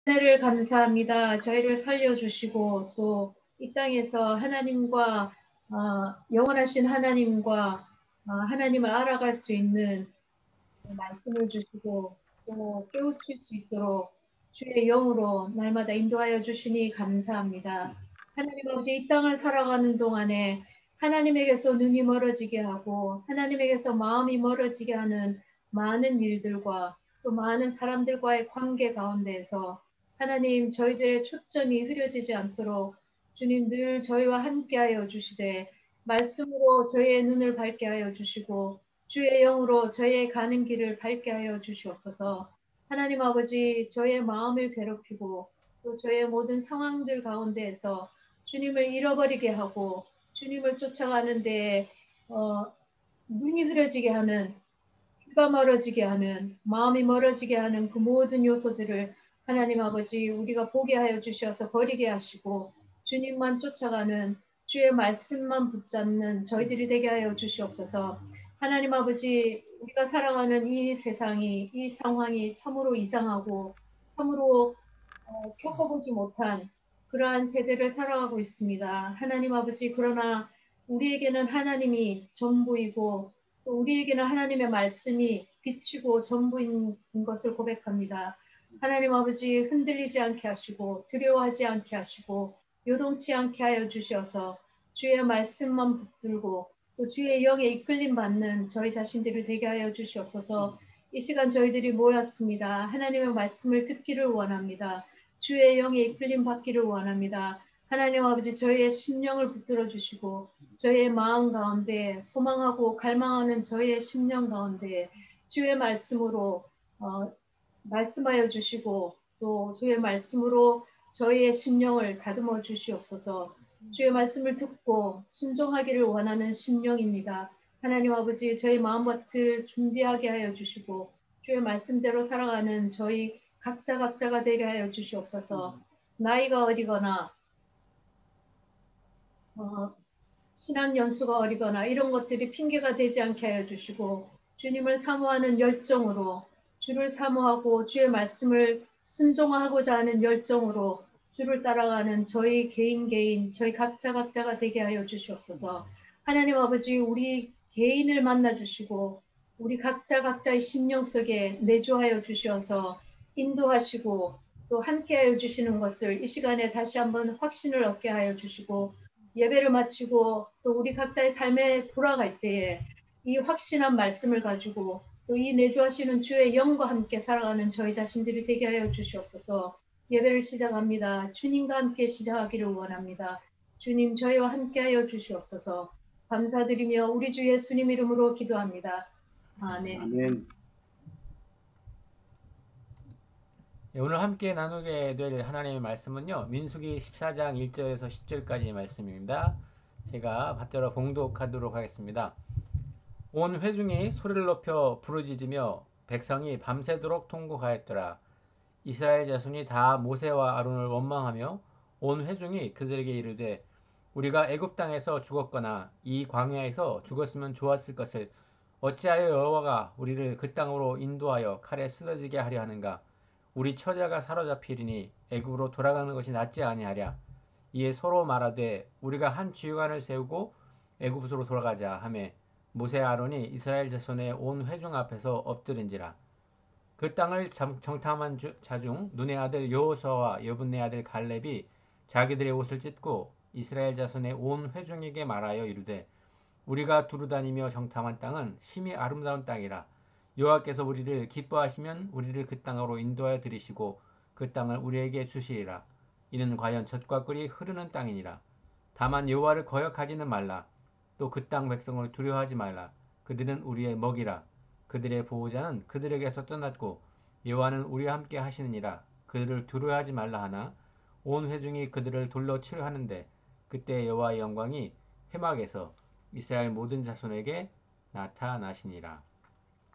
은혜를 감사합니다. 저희를 살려주시고 또 이 땅에서 하나님과 영원하신 하나님과 하나님을 알아갈 수 있는 말씀을 주시고 또 깨우칠 수 있도록 주의 영으로 날마다 인도하여 주시니 감사합니다. 하나님 아버지, 이 땅을 살아가는 동안에 하나님에게서 눈이 멀어지게 하고 하나님에게서 마음이 멀어지게 하는 많은 일들과 또 많은 사람들과의 관계 가운데에서 하나님, 저희들의 초점이 흐려지지 않도록 주님 늘 저희와 함께하여 주시되 말씀으로 저희의 눈을 밝게 하여 주시고 주의 영으로 저희의 가는 길을 밝게 하여 주시옵소서. 하나님 아버지, 저의 마음을 괴롭히고 또 저의 모든 상황들 가운데에서 주님을 잃어버리게 하고 주님을 쫓아가는 데에 눈이 흐려지게 하는, 귀가 멀어지게 하는, 마음이 멀어지게 하는 그 모든 요소들을 하나님 아버지, 우리가 보게 하여 주셔서 버리게 하시고 주님만 쫓아가는, 주의 말씀만 붙잡는 저희들이 되게 하여 주시옵소서. 하나님 아버지, 우리가 살아가는 이 세상이, 이 상황이 참으로 이상하고 참으로 겪어보지 못한 그러한 세대를 살아가고 있습니다. 하나님 아버지, 그러나 우리에게는 하나님이 전부이고 또 우리에게는 하나님의 말씀이 빛이고 전부인 것을 고백합니다. 하나님 아버지, 흔들리지 않게 하시고 두려워하지 않게 하시고 요동치 않게 하여 주셔서 주의 말씀만 붙들고 또 주의 영에 이끌림 받는 저희 자신들을 되게 하여 주시옵소서. 이 시간 저희들이 모였습니다. 하나님의 말씀을 듣기를 원합니다. 주의 영에 이끌림 받기를 원합니다. 하나님 아버지, 저희의 심령을 붙들어 주시고 저희의 마음 가운데 소망하고 갈망하는 저희의 심령 가운데 주의 말씀으로 말씀하여 주시고 또 주의 말씀으로 저희의 심령을 다듬어 주시옵소서. 주의 말씀을 듣고 순종하기를 원하는 심령입니다. 하나님 아버지, 저희 마음밭을 준비하게 하여 주시고 주의 말씀대로 살아가는 저희 각자가 되게 하여 주시옵소서. 나이가 어리거나 신앙 연수가 어리거나 이런 것들이 핑계가 되지 않게 하여 주시고 주님을 사모하는 열정으로 주를 사모하고 주의 말씀을 순종하고자 하는 열정으로 주를 따라가는 저희 개인 저희 각자가 되게 하여 주시옵소서. 하나님 아버지, 우리 개인을 만나 주시고 우리 각자의 심령 속에 내주하여 주셔서 인도하시고 또 함께하여 주시는 것을 이 시간에 다시 한번 확신을 얻게 하여 주시고 예배를 마치고 또 우리 각자의 삶에 돌아갈 때에 이 확신한 말씀을 가지고 또 이 내주하시는 주의 영과 함께 살아가는 저희 자신들이 되게 하여 주시옵소서. 예배를 시작합니다. 주님과 함께 시작하기를 원합니다. 주님, 저희와 함께 하여 주시옵소서. 감사드리며 우리 주 예수님 이름으로 기도합니다. 아멘. 아멘. 오늘 함께 나누게 될 하나님의 말씀은요, 민수기 14장 1절에서 10절까지의 말씀입니다. 제가 받들어 봉독하도록 하겠습니다. 온 회중이 소리를 높여 부르짖으며 백성이 밤새도록 통곡하였더라. 이스라엘 자손이 다 모세와 아론을 원망하며 온 회중이 그들에게 이르되 우리가 애굽 땅에서 죽었거나 이 광야에서 죽었으면 좋았을 것을 어찌하여 여호와가 우리를 그 땅으로 인도하여 칼에 쓰러지게 하려 하는가? 우리 처자가 사로잡히리니 애굽으로 돌아가는 것이 낫지 아니하랴. 이에 서로 말하되 우리가 한 주관을 세우고 애굽으로 돌아가자 하매 모세 아론이 이스라엘 자손의 온 회중 앞에서 엎드린지라. 그 땅을 정탐한 자 중 눈의 아들 여호수아와 여분네 아들 갈렙이 자기들의 옷을 찢고 이스라엘 자손의 온 회중에게 말하여 이르되 우리가 두루다니며 정탐한 땅은 심히 아름다운 땅이라. 여호와께서 우리를 기뻐하시면 우리를 그 땅으로 인도하여 들이시고 그 땅을 우리에게 주시리라. 이는 과연 젖과 꿀이 흐르는 땅이니라. 다만 여호와를 거역하지는 말라. 또 그 땅 백성을 두려워하지 말라. 그들은 우리의 먹이라. 그들의 보호자는 그들에게서 떠났고 여호와는 우리와 함께 하시느니라. 그들을 두려워하지 말라 하나 온 회중이 그들을 돌로 치려 하는데 그때 여호와의 영광이 회막에서 이스라엘 모든 자손에게 나타나시니라.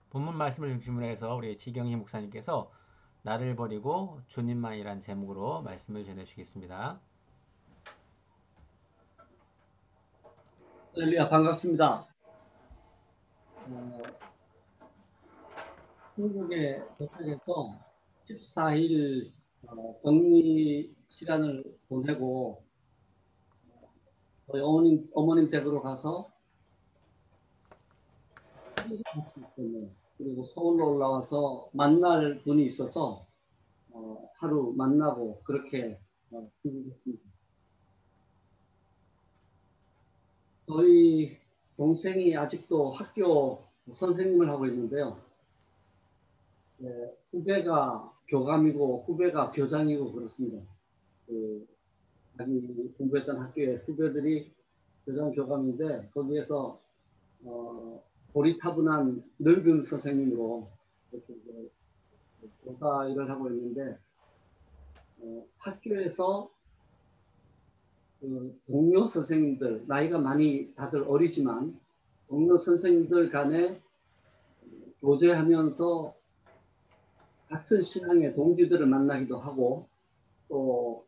본문 말씀을 중심으로 해서 우리 지경희 목사님께서 나를 버리고 주님만이란 제목으로 말씀을 전해주시겠습니다. 할렐루야, 반갑습니다. 한국에 도착해서 14일 격리 시간을 보내고 어머님 댁으로 가서 같이 있었네요. 그리고 서울로 올라와서 만날 분이 있어서 하루 만나고 그렇게 했습니다. 저희 동생이 아직도 학교 선생님을 하고 있는데요. 네, 후배가 교감이고 후배가 교장이고 그렇습니다. 자기 공부했던 학교의 후배들이 교장 교감인데 거기에서 고리타분한 늙은 선생님으로 이렇게 교사 일을 하고 있는데 학교에서 동료 선생님들 나이가 많이 다들 어리지만 동료 선생님들 간에 교제하면서 같은 신앙의 동지들을 만나기도 하고 또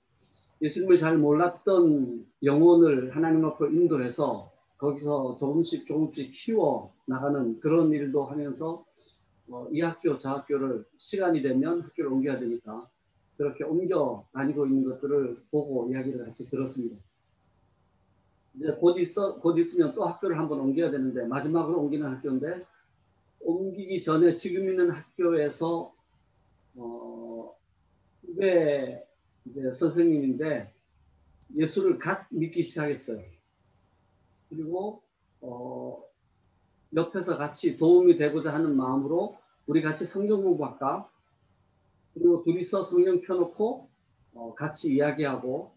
예수님을 잘 몰랐던 영혼을 하나님 앞으로 인도해서 거기서 조금씩 키워 나가는 그런 일도 하면서 이 학교 저 학교를 시간이 되면 학교를 옮겨야 되니까 그렇게 옮겨 다니고 있는 것들을 보고 이야기를 같이 들었습니다. 이제 곧 있으면 또 학교를 한번 옮겨야 되는데 마지막으로 옮기는 학교인데 옮기기 전에 지금 있는 학교에서 후배 이제 선생님인데 예수를 갓 믿기 시작했어요. 그리고 옆에서 같이 도움이 되고자 하는 마음으로 우리 같이 성경 공부할까? 그리고 둘이서 성경 펴놓고 같이 이야기하고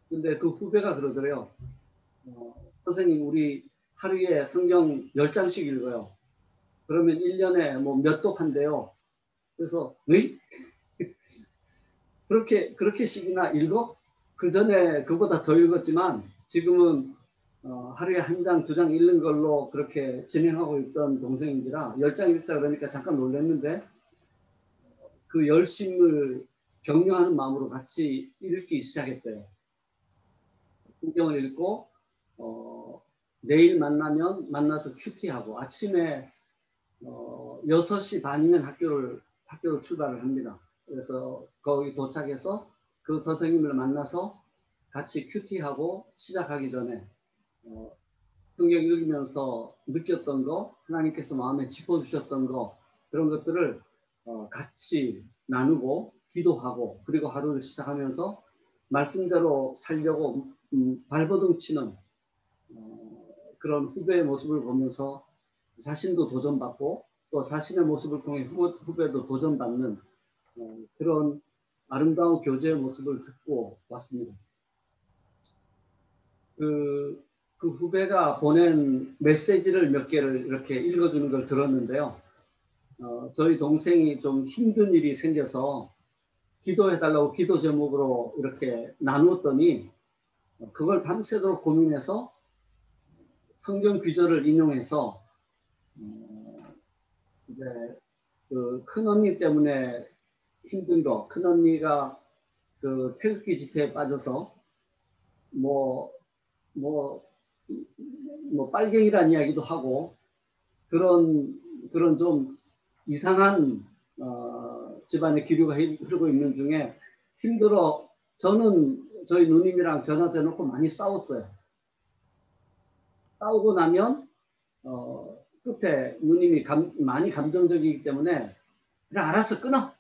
근데 그 후배가 그러더래요. 선생님 우리 하루에 성경 10장씩 읽어요. 그러면 1년에 뭐 몇 독 한대요. 그래서 의? 그렇게씩이나 읽어? 그 전에 그보다 더 읽었지만 지금은 하루에 1장, 2장 읽는 걸로 그렇게 진행하고 있던 동생인지라 10장 읽자 그러니까 잠깐 놀랐는데 그 열심을 격려하는 마음으로 같이 읽기 시작했대요. 성경을 읽고 내일 만나서 큐티하고 아침에 6시 반이면 학교를 출발을 합니다. 그래서 거기 도착해서 그 선생님을 만나서 같이 큐티하고 시작하기 전에 성경 읽으면서 느꼈던 거, 하나님께서 마음에 짚어주셨던 거 그런 것들을 같이 나누고 기도하고 그리고 하루를 시작하면서 말씀대로 살려고 발버둥 치는 그런 후배의 모습을 보면서 자신도 도전받고 또 자신의 모습을 통해 후배도 도전받는 그런 아름다운 교제의 모습을 듣고 왔습니다. 그 후배가 보낸 메시지를 몇 개를 이렇게 읽어주는 걸 들었는데요. 저희 동생이 좀 힘든 일이 생겨서 기도해달라고 기도 제목으로 이렇게 나누었더니 그걸 밤새도록 고민해서 성경 구절을 인용해서 이제 그 큰언니 때문에 힘든 거, 큰언니가 그 태극기 집회에 빠져서 뭐 빨갱이란 이야기도 하고 그런 좀 이상한 집안의 기류가 흐르고 있는 중에 힘들어. 저는 저희 누님이랑 전화돼 놓고 많이 싸웠어요. 싸우고 나면 끝에 누님이 많이 감정적이기 때문에 그냥 알았어 끊어.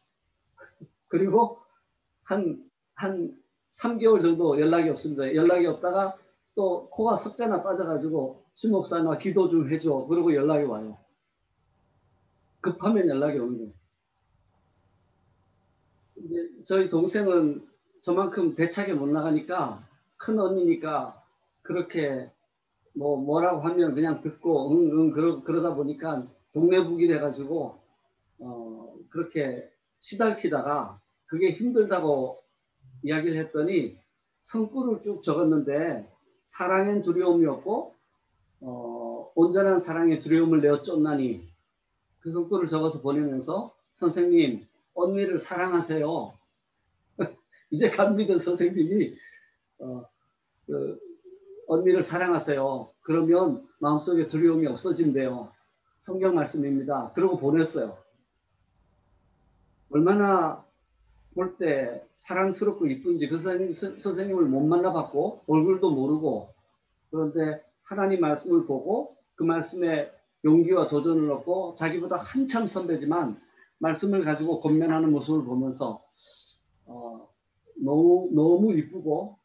그리고 한 3개월 정도 연락이 없습니다. 연락이 없다가 또 코가 석자나 빠져가지고 신목사나 기도 좀 해줘. 그러고 연락이 와요. 급하면 연락이 오는 거예요. 근데 저희 동생은 저만큼 대차게 못 나가니까 큰 언니니까 그렇게 뭐라고 하면 그냥 듣고 그러다 보니까 동네북이 돼가지고 그렇게 시달키다가 그게 힘들다고 이야기를 했더니 성구를 쭉 적었는데 사랑엔 두려움이 없고 온전한 사랑에 두려움을 내어 쫓나니 그 성구를 적어서 보내면서 선생님 언니를 사랑하세요. 이제 갓 믿은 선생님이 언니를 사랑하세요. 그러면 마음속에 두려움이 없어진대요. 성경 말씀입니다. 그러고 보냈어요. 얼마나 볼 때 사랑스럽고 이쁜지 그 선생님을 못 만나봤고 얼굴도 모르고, 그런데 하나님 말씀을 보고 그 말씀에 용기와 도전을 얻고 자기보다 한참 선배지만 말씀을 가지고 권면하는 모습을 보면서 너무 이쁘고,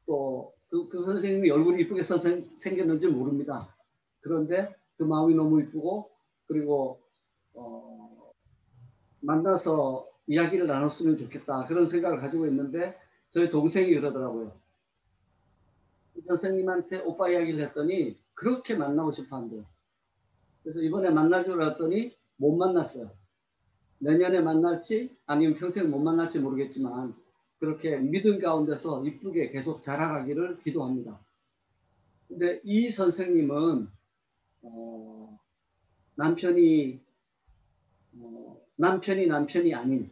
또 그 선생님이 얼굴이 이쁘게 생겼는지 모릅니다. 그런데 그 마음이 너무 이쁘고, 그리고 만나서 이야기를 나눴으면 좋겠다, 그런 생각을 가지고 있는데 저희 동생이 그러더라고요. 선생님한테 오빠 이야기를 했더니 그렇게 만나고 싶어 한대요. 그래서 이번에 만날 줄 알았더니 못 만났어요. 내년에 만날지 아니면 평생 못 만날지 모르겠지만 그렇게 믿음 가운데서 이쁘게 계속 자라가기를 기도합니다. 근데 이 선생님은 남편이 아닌,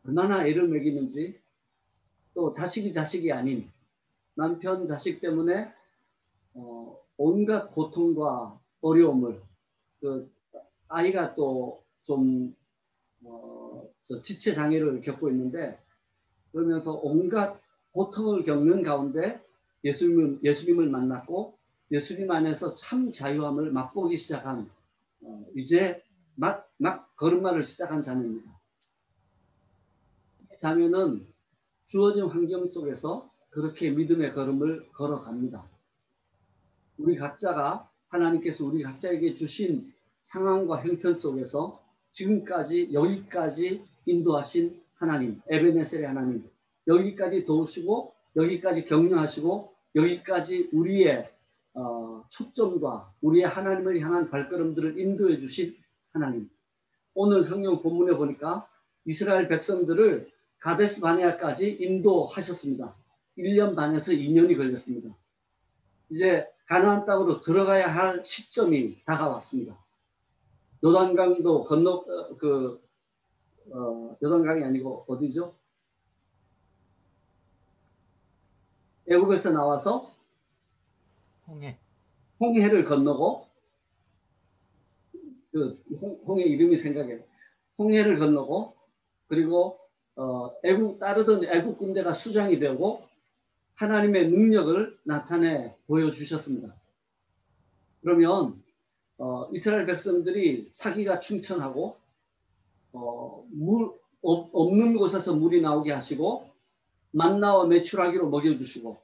얼마나 애를 먹이는지, 또 자식이 아닌 남편 자식 때문에 온갖 고통과 어려움을, 그 아이가 또 좀 지체 장애를 겪고 있는데, 그러면서 온갖 고통을 겪는 가운데 예수님을 만났고 예수님 안에서 참 자유함을 맛보기 시작한, 이제 막 걸음마를 시작한 자매입니다. 이 자매는 주어진 환경 속에서 그렇게 믿음의 걸음을 걸어갑니다. 우리 각자가, 하나님께서 우리 각자에게 주신 상황과 형편 속에서 지금까지 여기까지 인도하신 하나님, 에베네셀의 하나님, 여기까지 도우시고 여기까지 격려하시고 여기까지 우리의 초점과 우리의 하나님을 향한 발걸음들을 인도해 주신 하나님. 오늘 성경 본문에 보니까 이스라엘 백성들을 가데스 바네아까지 인도하셨습니다. 1년 반에서 2년이 걸렸습니다. 이제 가나안 땅으로 들어가야 할 시점이 다가왔습니다. 요단강도 건너, 요단강이 아니고 어디죠? 애굽에서 나와서 홍해를 건너고, 홍해 이름이 생각해요. 홍해를 건너고, 그리고 따르던 애굽 군대가 수장이 되고 하나님의 능력을 나타내 보여주셨습니다. 그러면 이스라엘 백성들이 사기가 충천하고 물 없는 곳에서 물이 나오게 하시고 만나와 메추라기로 먹여주시고,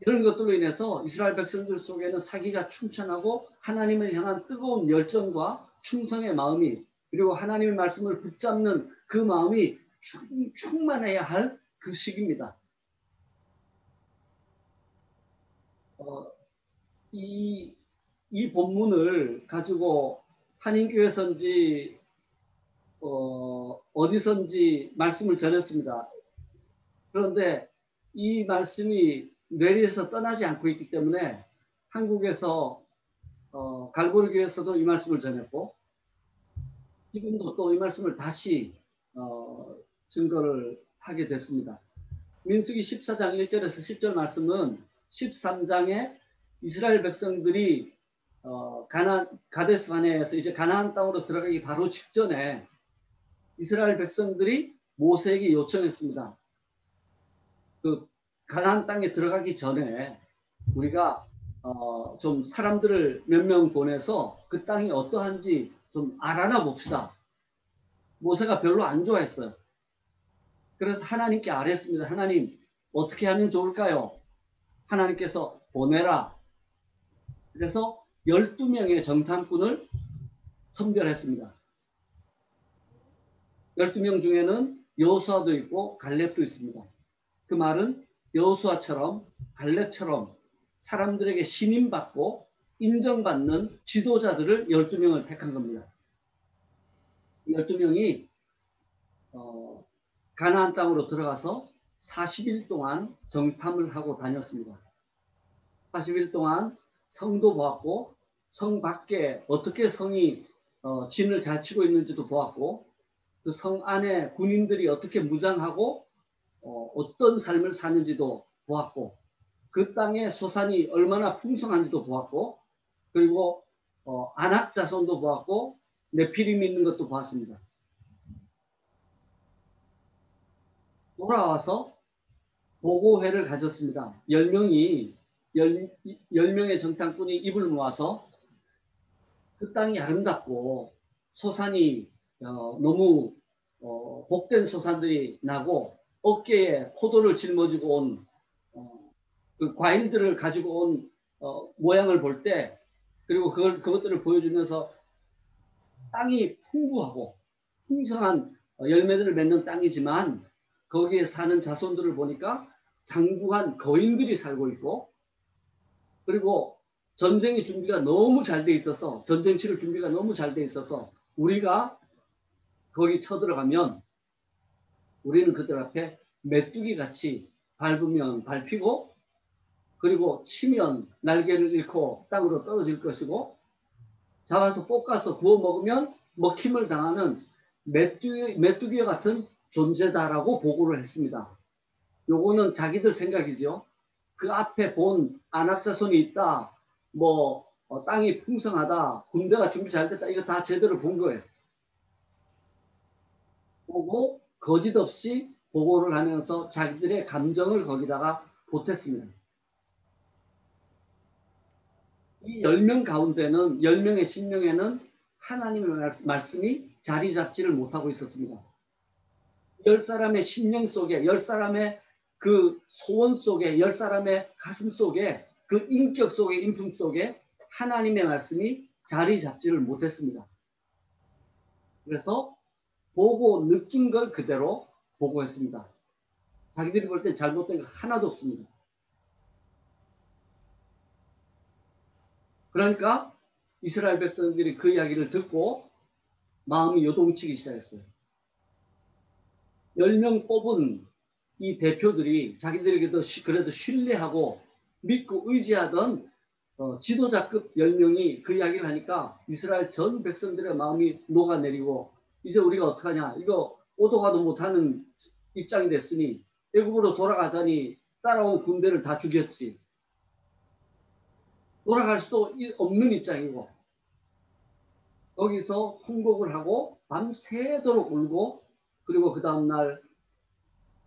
이런 것들로 인해서 이스라엘 백성들 속에는 사기가 충천하고 하나님을 향한 뜨거운 열정과 충성의 마음이, 그리고 하나님의 말씀을 붙잡는 그 마음이 충만해야 할 그 시기입니다. 이 본문을 가지고 한인교회선지 어디선지 말씀을 전했습니다. 그런데 이 말씀이 뇌리에서 떠나지 않고 있기 때문에 한국에서 갈보리교회에서도 이 말씀을 전했고, 지금도 또 이 말씀을 다시 증거를 하게 됐습니다. 민수기 14장 1절에서 10절 말씀은 13장에 이스라엘 백성들이 가데스 바네아에서 이제 가나안 땅으로 들어가기 바로 직전에 이스라엘 백성들이 모세에게 요청했습니다. 그 가나안 땅에 들어가기 전에 우리가 좀 사람들을 몇 명 보내서 그 땅이 어떠한지 좀 알아나 봅시다. 모세가 별로 안 좋아했어요. 그래서 하나님께 아뢰었습니다. 하나님, 어떻게 하면 좋을까요? 하나님께서 보내라. 그래서 12명의 정탐꾼을 선별했습니다. 12명 중에는 여호수아도 있고 갈렙도 있습니다. 그 말은 여호수아처럼 갈렙처럼 사람들에게 신임받고 인정받는 지도자들을 12명을 택한 겁니다. 12명이 가나안 땅으로 들어가서 40일 동안 정탐을 하고 다녔습니다. 40일 동안 성도 보았고, 성 밖에 어떻게 성이 진을 잘 치고 있는지도 보았고, 그 성 안에 군인들이 어떻게 무장하고 어떤 삶을 사는지도 보았고, 그 땅의 소산이 얼마나 풍성한지도 보았고, 그리고 아낙 자손도 보았고, 네피림이 있는 것도 보았습니다. 돌아와서 보고회를 가졌습니다. 10명의 정탐꾼이 입을 모아서 그 땅이 아름답고 소산이 너무 복된 소산들이 나고 어깨에 포도를 짊어지고 온 그 과일들을 가지고 온 모양을 볼 때, 그리고 그것들을 보여주면서 땅이 풍부하고 풍성한 열매들을 맺는 땅이지만 거기에 사는 자손들을 보니까 장구한 거인들이 살고 있고, 그리고 전쟁의 준비가 너무 잘 돼 있어서, 전쟁 치를 준비가 너무 잘 돼 있어서 우리가 거기 쳐들어가면 우리는 그들 앞에 메뚜기 같이 밟으면 밟히고, 그리고 치면 날개를 잃고 땅으로 떨어질 것이고, 잡아서 볶아서 구워 먹으면 먹힘을 당하는 메뚜기와 같은 존재다라고 보고를 했습니다. 요거는 자기들 생각이죠. 그 앞에 본 안악사손이 있다, 땅이 풍성하다, 군대가 준비 잘 됐다, 이거 다 제대로 본 거예요. 보고 거짓 없이 보고를 하면서 자기들의 감정을 거기다가 보탰습니다. 이 10명 가운데는, 10명의 신명에는 하나님의 말씀이 자리 잡지를 못하고 있었습니다. 10사람의 심령 속에, 10사람의 그 소원 속에, 10사람의 가슴 속에, 그 인격 속에, 인품 속에 하나님의 말씀이 자리 잡지를 못했습니다. 그래서 보고 느낀 걸 그대로 보고했습니다. 자기들이 볼 땐 잘못된 거 하나도 없습니다. 그러니까 이스라엘 백성들이 그 이야기를 듣고 마음이 요동치기 시작했어요. 10명 뽑은 이 대표들이 자기들에게도 그래도 신뢰하고 믿고 의지하던 지도자급 10명이 그 이야기를 하니까 이스라엘 전 백성들의 마음이 녹아내리고, 이제 우리가 어떡하냐, 이거 오도 가도 못하는 입장이 됐으니 애굽으로 돌아가자니 따라온 군대를 다 죽였지, 돌아갈 수도 없는 입장이고, 거기서 통곡을 하고 밤새도록 울고, 그리고 그 다음날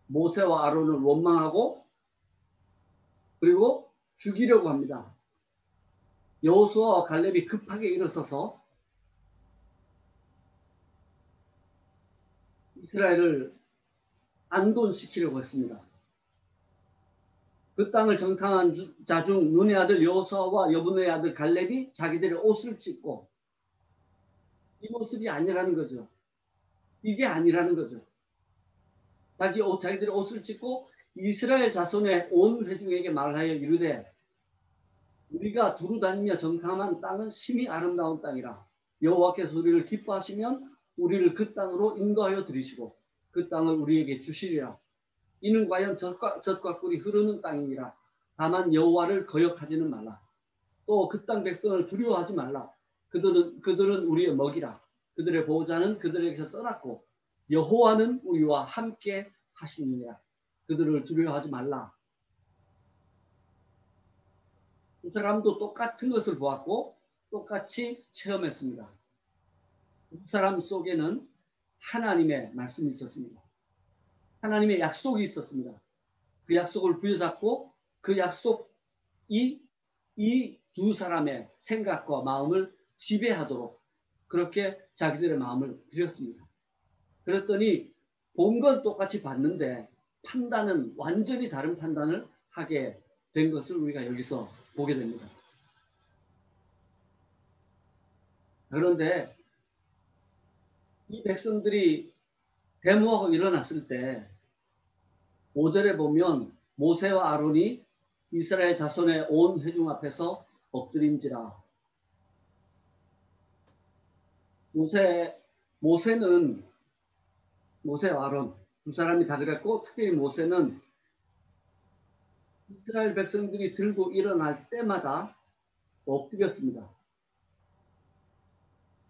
모세와 아론을 원망하고, 그리고 죽이려고 합니다. 여호수아와 갈렙이 급하게 일어서서 이스라엘을 안돈시키려고 했습니다. 그 땅을 정탐한 자 중 눈의 아들 여호수아와 여분의 아들 갈렙이 자기들의 옷을 찢고, 이 모습이 아니라는 거죠. 이게 아니라는 거죠. 자기들의 옷을 찢고 이스라엘 자손의 온 회중에게 말하여 이르되, 우리가 두루 다니며 정탐한 땅은 심히 아름다운 땅이라. 여호와께서 우리를 기뻐하시면 우리를 그 땅으로 인도하여 들이시고 그 땅을 우리에게 주시리라. 이는 과연 젖과 꿀이 흐르는 땅이니라. 다만 여호와를 거역하지는 말라. 또 그 땅 백성을 두려워하지 말라. 그들은 우리의 먹이라. 그들의 보호자는 그들에게서 떠났고 여호와는 우리와 함께 하시느니라. 그들을 두려워하지 말라. 두 사람도 똑같은 것을 보았고 똑같이 체험했습니다. 두 사람 속에는 하나님의 말씀이 있었습니다. 하나님의 약속이 있었습니다. 그 약속을 부여잡고 그 약속이 이 두 사람의 생각과 마음을 지배하도록 그렇게 자기들의 마음을 들였습니다. 그랬더니 본 건 똑같이 봤는데 판단은 완전히 다른 판단을 하게 된 것을 우리가 여기서 보게 됩니다. 그런데 이 백성들이 데모하고 일어났을 때 5절에 보면 모세와 아론이 이스라엘 자손의 온 회중 앞에서 엎드림지라. 모세와 아론 두 사람이 다 그랬고, 특별히 모세는 이스라엘 백성들이 들고 일어날 때마다 엎드렸습니다.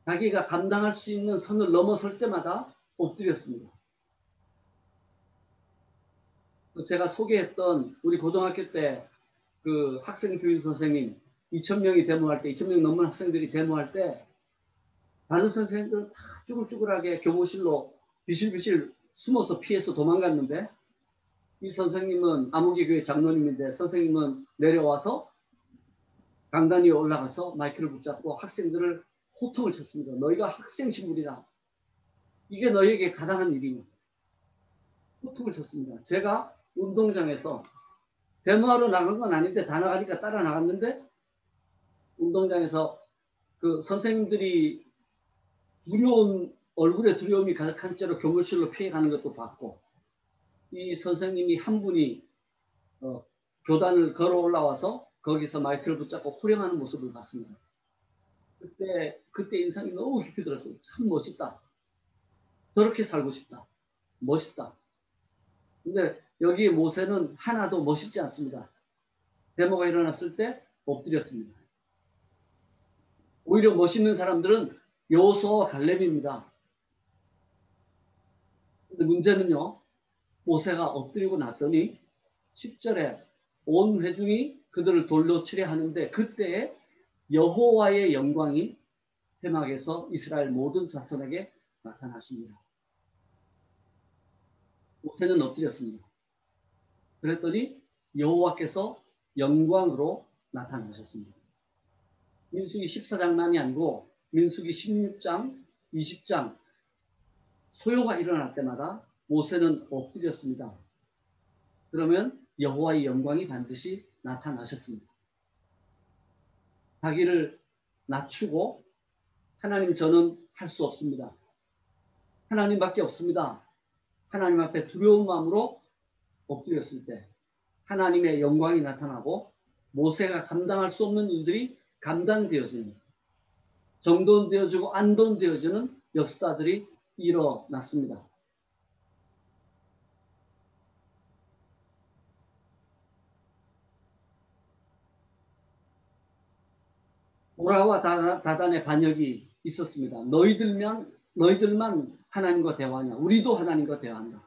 자기가 감당할 수 있는 선을 넘어설 때마다 엎드렸습니다. 제가 소개했던 우리 고등학교 때 그 학생 주일 선생님 2,000명이 데모할 때, 2,000명 넘는 학생들이 데모할 때 다른 선생님들은 다 쭈글쭈글하게 교무실로 비실비실 숨어서 피해서 도망갔는데 이 선생님은 아무개교회 장로님인데 선생님은 내려와서 강단 위에 올라가서 마이크를 붙잡고 학생들을 호통을 쳤습니다. 너희가 학생 신분이다. 이게 너희에게 가당한 일이냐. 호통을 쳤습니다. 제가 운동장에서 데모하러 나간 건 아닌데 다 나가니까 따라 나갔는데 운동장에서 그 선생님들이 두려운 얼굴에 두려움이 가득한 채로 교무실로 피해가는 것도 봤고 이 선생님이 한 분이 교단을 걸어 올라와서 거기서 마이크를 붙잡고 호령하는 모습을 봤습니다. 그때 인상이 너무 깊이 들었어요. 참 멋있다. 저렇게 살고 싶다. 멋있다. 근데 여기 모세는 하나도 멋있지 않습니다. 데모가 일어났을 때 엎드렸습니다. 오히려 멋있는 사람들은 여호수아와 갈렙입니다. 근데 문제는요. 모세가 엎드리고 났더니 10절에 온 회중이 그들을 돌로 치려 하는데 그때에 여호와의 영광이 회막에서 이스라엘 모든 자손에게 나타나십니다. 모세는 엎드렸습니다. 그랬더니 여호와께서 영광으로 나타나셨습니다. 민수기 14장만이 아니고 민수기 16장, 20장 소요가 일어날 때마다 모세는 엎드렸습니다. 그러면 여호와의 영광이 반드시 나타나셨습니다. 자기를 낮추고 하나님 저는 할 수 없습니다. 하나님밖에 없습니다. 하나님 앞에 두려운 마음으로 엎드렸을 때 하나님의 영광이 나타나고 모세가 감당할 수 없는 일들이 감당되어지는 정돈되어지고 안돈되어지는 역사들이 일어났습니다. 고라와 다단의 반역이 있었습니다. 너희들만 하나님과 대화하냐? 우리도 하나님과 대화한다.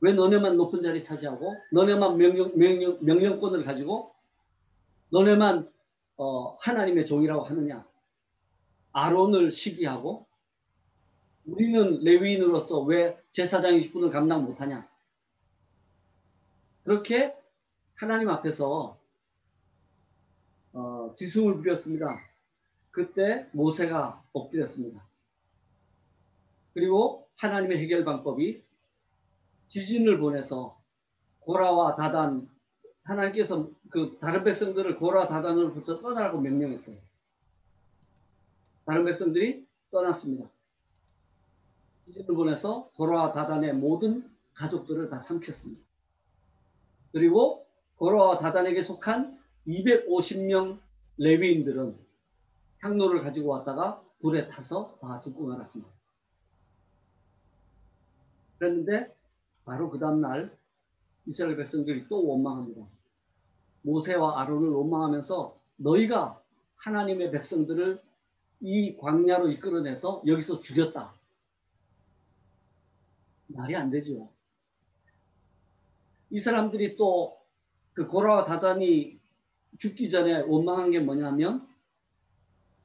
왜 너네만 높은 자리 차지하고 너네만 명령권을 가지고 너네만 하나님의 종이라고 하느냐? 아론을 시기하고 우리는 레위인으로서 왜 제사장의 직분을 감당 못하냐? 그렇게 하나님 앞에서 뒤숭을 부렸습니다. 그때 모세가 엎드렸습니다. 그리고 하나님의 해결 방법이 지진을 보내서 고라와 다단 하나님께서 그 다른 백성들을 고라 다단으로부터 떠나라고 명령했어요. 다른 백성들이 떠났습니다. 지진을 보내서 고라와 다단의 모든 가족들을 다 삼켰습니다. 그리고 고라와 다단에게 속한 250명 레위인들은 향로를 가지고 왔다가 불에 타서 다 죽고 말았습니다. 그런데 바로 그 다음날 이스라엘 백성들이 또 원망합니다. 모세와 아론을 원망하면서 너희가 하나님의 백성들을 이 광야로 이끌어내서 여기서 죽였다. 말이 안 되죠. 이 사람들이 또 그 고라와 다단이 죽기 전에 원망한 게 뭐냐면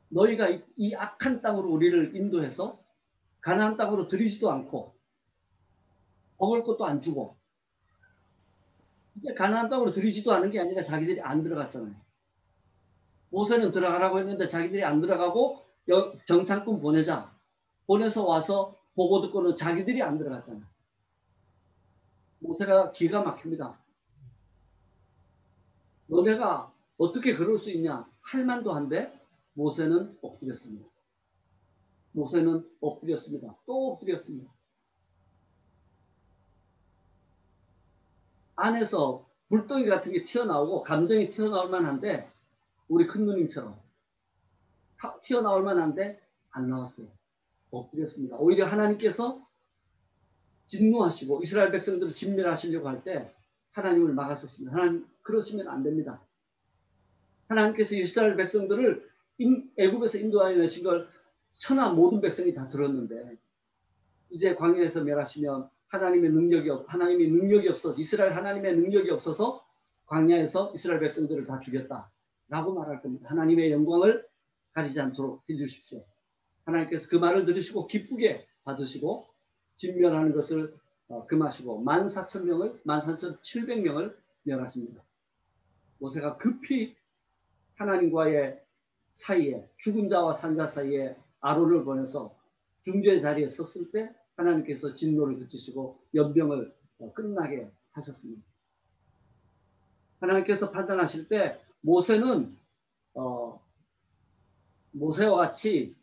너희가 이 악한 땅으로 우리를 인도해서 가나안 땅으로 들이지도 않고 먹을 것도 안 주고 이게 가나안 땅으로 들이지도 않은 게 아니라 자기들이 안 들어갔잖아요. 모세는 들어가라고 했는데 자기들이 안 들어가고 정탐꾼 보내자. 보내서 와서 보고 듣고는 자기들이 안 들어갔잖아요. 모세가 기가 막힙니다. 너네가 어떻게 그럴 수 있냐? 할 만도 한데 모세는 엎드렸습니다. 모세는 엎드렸습니다. 또 엎드렸습니다. 안에서 불덩이 같은 게 튀어나오고 감정이 튀어나올 만한데 우리 큰 누님처럼 튀어나올 만한데 안 나왔어요. 엎드렸습니다. 오히려 하나님께서 진노하시고 이스라엘 백성들을 진멸하시려고 할 때 하나님을 막았었습니다. 하나님 그러시면 안 됩니다. 하나님께서 이스라엘 백성들을 애굽에서 인도하여 내신 걸 천하 모든 백성이 다 들었는데 이제 광야에서 멸하시면 하나님의 능력이 없어서 이스라엘 하나님의 능력이 없어서 광야에서 이스라엘 백성들을 다 죽였다라고 말할 겁니다. 하나님의 영광을 가리지 않도록 해주십시오. 하나님께서 그 말을 들으시고 기쁘게 받으시고 진멸하는 것을 금하시고 14,000명을 14,700명을 멸하십니다. 모세가 급히 하나님과의 사이에 죽은 자와 산 자 사이에 아론을 보내서 중재 자리에 섰을 때 하나님께서 진노를 그치시고 연병을 끝나게 하셨습니다. 하나님께서 판단하실 때 모세는 모세와 같이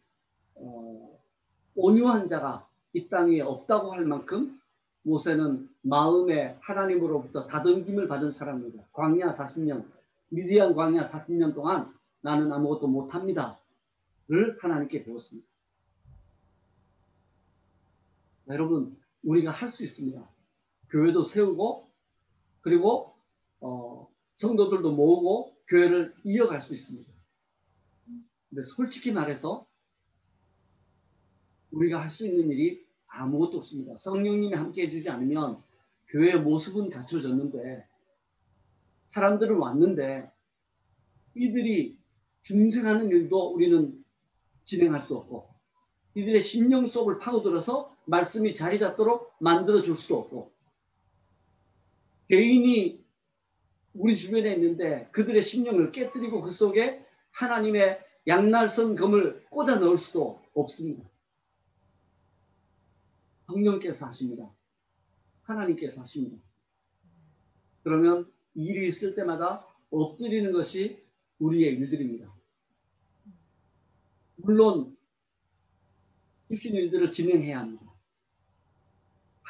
온유한 자가 이 땅에 없다고 할 만큼 모세는 마음에 하나님으로부터 다듬김을 받은 사람입니다. 광야 40년, 미디안 광야 40년 동안 나는 아무것도 못합니다. 를 하나님께 배웠습니다. 여러분, 우리가 할 수 있습니다. 교회도 세우고 그리고 성도들도 모으고 교회를 이어갈 수 있습니다. 근데 솔직히 말해서 우리가 할 수 있는 일이 아무것도 없습니다. 성령님이 함께 해주지 않으면 교회의 모습은 갖춰졌는데 사람들은 왔는데 이들이 중생하는 일도 우리는 진행할 수 없고 이들의 심령 속을 파고들어서 말씀이 자리 잡도록 만들어줄 수도 없고 개인이 우리 주변에 있는데 그들의 심령을 깨뜨리고 그 속에 하나님의 양날선 검을 꽂아 넣을 수도 없습니다. 성령께서 하십니다. 하나님께서 하십니다. 그러면 일이 있을 때마다 엎드리는 것이 우리의 일들입니다. 물론 주신 일들을 진행해야 합니다.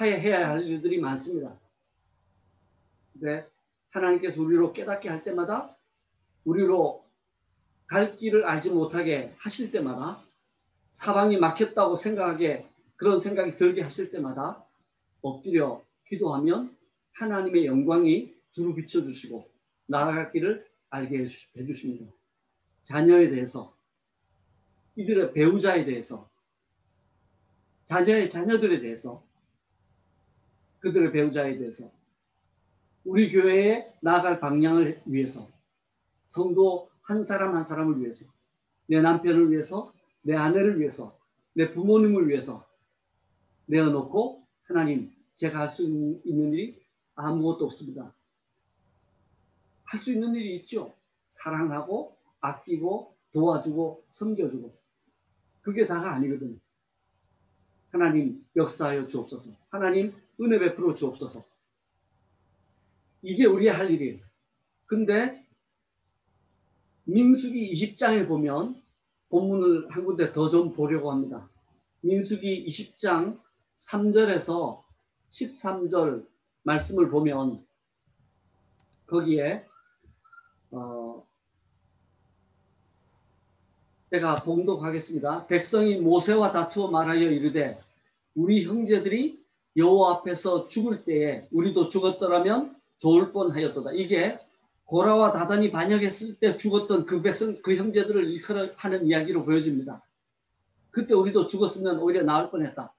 해야 할 일들이 많습니다. 근데 하나님께서 우리로 깨닫게 할 때마다 우리로 갈 길을 알지 못하게 하실 때마다 사방이 막혔다고 생각하게 그런 생각이 들게 하실 때마다 엎드려 기도하면 하나님의 영광이 주로 비춰주시고 나아갈 길을 알게 해주십니다. 자녀에 대해서 이들의 배우자에 대해서 자녀의 자녀들에 대해서 그들의 배우자에 대해서 우리 교회에 나아갈 방향을 위해서 성도 한 사람 한 사람을 위해서 내 남편을 위해서 내 아내를 위해서 내 부모님을 위해서 내어놓고 하나님 제가 할 수 있는 일이 아무것도 없습니다. 할 수 있는 일이 있죠. 사랑하고 아끼고 도와주고 섬겨주고 그게 다가 아니거든요. 하나님 역사하여 주옵소서. 하나님 은혜 베풀어 주옵소서. 이게 우리의 할 일이에요. 근데 민수기 20장에 보면 본문을 한 군데 더 좀 보려고 합니다. 민수기 20장 3절에서 13절 말씀을 보면 거기에 제가 봉독하겠습니다. 백성이 모세와 다투어 말하여 이르되 우리 형제들이 여호와 앞에서 죽을 때에 우리도 죽었더라면 좋을 뻔하였도다. 이게 고라와 다단이 반역했을 때 죽었던 그 백성, 그 형제들을 일컬어 하는 이야기로 보여집니다. 그때 우리도 죽었으면 오히려 나을 뻔했다.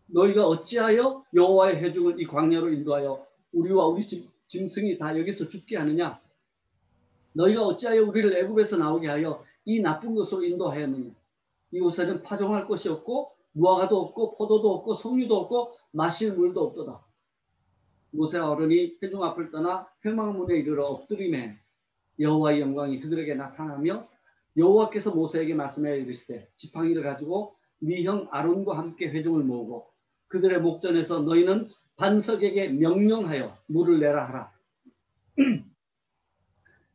너희가 어찌하여 여호와의 회중을 이 광야로 인도하여 우리와 우리 짐승이 다 여기서 죽게 하느냐? 너희가 어찌하여 우리를 애굽에서 나오게 하여 이 나쁜 곳으로 인도하였느냐? 이곳에는 파종할 곳이 없고 무화과도 없고 포도도 없고 석류도 없고 마실 물도 없도다. 모세와 아론이 회중 앞을 떠나 회막문에 이르러 엎드림에 여호와의 영광이 그들에게 나타나며 여호와께서 모세에게 말씀하여 이르시되 지팡이를 가지고 네 형 아론과 함께 회중을 모으고 그들의 목전에서 너희는 반석에게 명령하여 물을 내라 하라.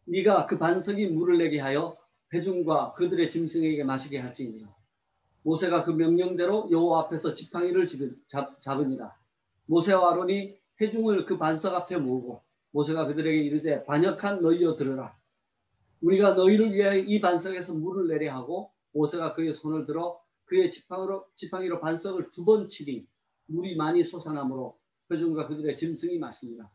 네가 그 반석이 물을 내게 하여 회중과 그들의 짐승에게 마시게 할지니라. 모세가 그 명령대로 여호와 앞에서 지팡이를 잡으니라. 모세와 아론이 회중을 그 반석 앞에 모으고 모세가 그들에게 이르되 반역한 너희여 들으라. 우리가 너희를 위하여 이 반석에서 물을 내려 하고 모세가 그의 손을 들어 그의 지팡이로 반석을 2번 치니 물이 많이 솟아나므로 회중과 그들의 짐승이 마시니라.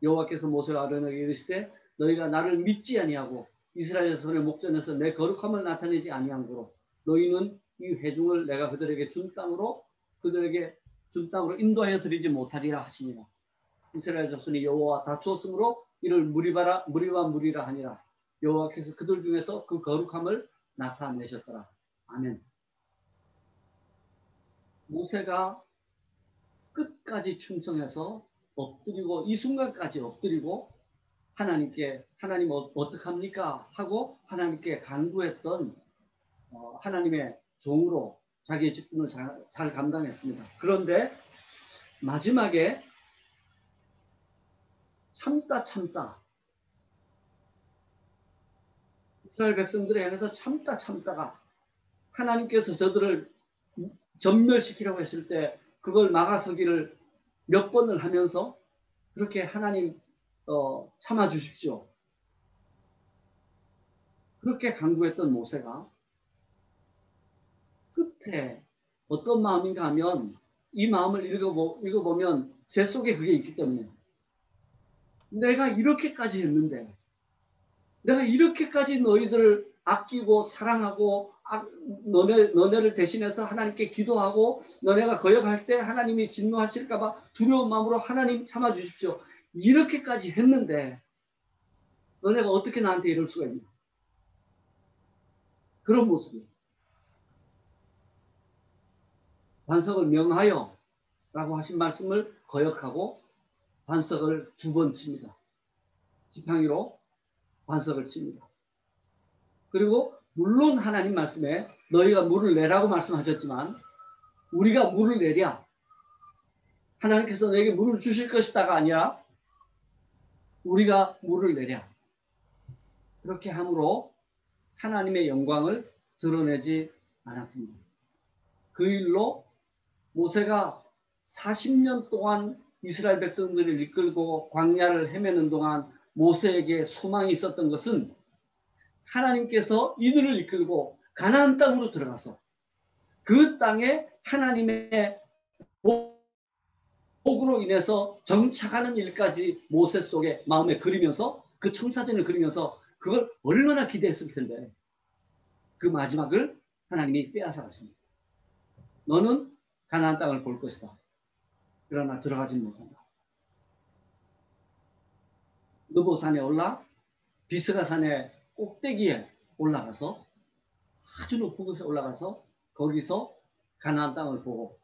여호와께서 모세와 아론에게 이르시되 너희가 나를 믿지 아니하고 이스라엘 손의 목전에서 내 거룩함을 나타내지 아니한고로 너희는 이 회중을 내가 그들에게 준 땅으로 인도하여 드리지 못하리라 하시니라. 이스라엘 자손이 여호와와 다투었으므로 이를 무리바 무리라 하니라. 여호와께서 그들 중에서 그 거룩함을 나타내셨더라. 아멘. 모세가 끝까지 충성해서 엎드리고 이 순간까지 엎드리고 하나님께 하나님 어떡합니까? 하고 하나님께 간구했던 하나님의 종으로 자기의 직분을 잘 감당했습니다. 그런데 마지막에 참다 이스라엘 백성들에 향해서 참다가 하나님께서 저들을 전멸시키려고 했을 때 그걸 막아서기를 몇 번을 하면서 그렇게 하나님 참아 주십시오. 그렇게 간구했던 모세가 끝에 어떤 마음인가 하면 이 마음을 읽어보면 제 속에 그게 있기 때문에 내가 이렇게까지 했는데 내가 이렇게까지 너희들을 아끼고 사랑하고 너네를 대신해서 하나님께 기도하고 너네가 거역할 때 하나님이 진노하실까 봐 두려운 마음으로 하나님 참아 주십시오. 이렇게까지 했는데 너네가 어떻게 나한테 이럴 수가 있냐. 그런 모습이에요. 반석을 명하여 라고 하신 말씀을 거역하고 반석을 2번 칩니다. 지팡이로 반석을 칩니다. 그리고 물론 하나님 말씀에 너희가 물을 내라고 말씀하셨지만 우리가 물을 내랴 하나님께서 너에게 물을 주실 것이다가 아니라 우리가 물을 내랴 그렇게 함으로 하나님의 영광을 드러내지 않았습니다. 그 일로 모세가 40년 동안 이스라엘 백성들을 이끌고 광야를 헤매는 동안 모세에게 소망이 있었던 것은 하나님께서 이들을 이끌고 가나안 땅으로 들어가서 그 땅에 하나님의 복으로 인해서 정착하는 일까지 모세 속에 마음에 그리면서 그 청사진을 그리면서 그걸 얼마나 기대했을 텐데 그 마지막을 하나님이 빼앗아 가십니다. 너는 가나안 땅을 볼 것이다. 그러나 들어가지 못한다. 느보산에 올라 비스가 산의 꼭대기에 올라가서 아주 높은 곳에 올라가서 거기서 가나안 땅을 보고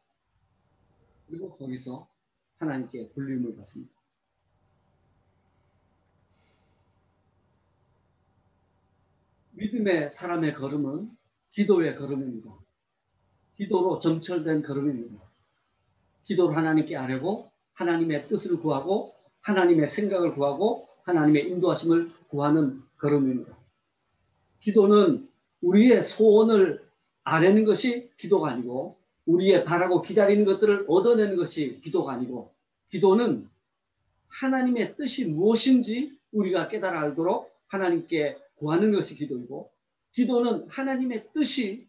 그리고 거기서 하나님께 불림을 받습니다. 믿음의 사람의 걸음은 기도의 걸음입니다. 기도로 점철된 걸음입니다. 기도를 하나님께 아뢰고 하나님의 뜻을 구하고 하나님의 생각을 구하고 하나님의 인도하심을 구하는 걸음입니다. 기도는 우리의 소원을 아뢰는 것이 기도가 아니고 우리의 바라고 기다리는 것들을 얻어내는 것이 기도가 아니고 기도는 하나님의 뜻이 무엇인지 우리가 깨달아 알도록 하나님께 구하는 것이 기도이고 기도는 하나님의 뜻이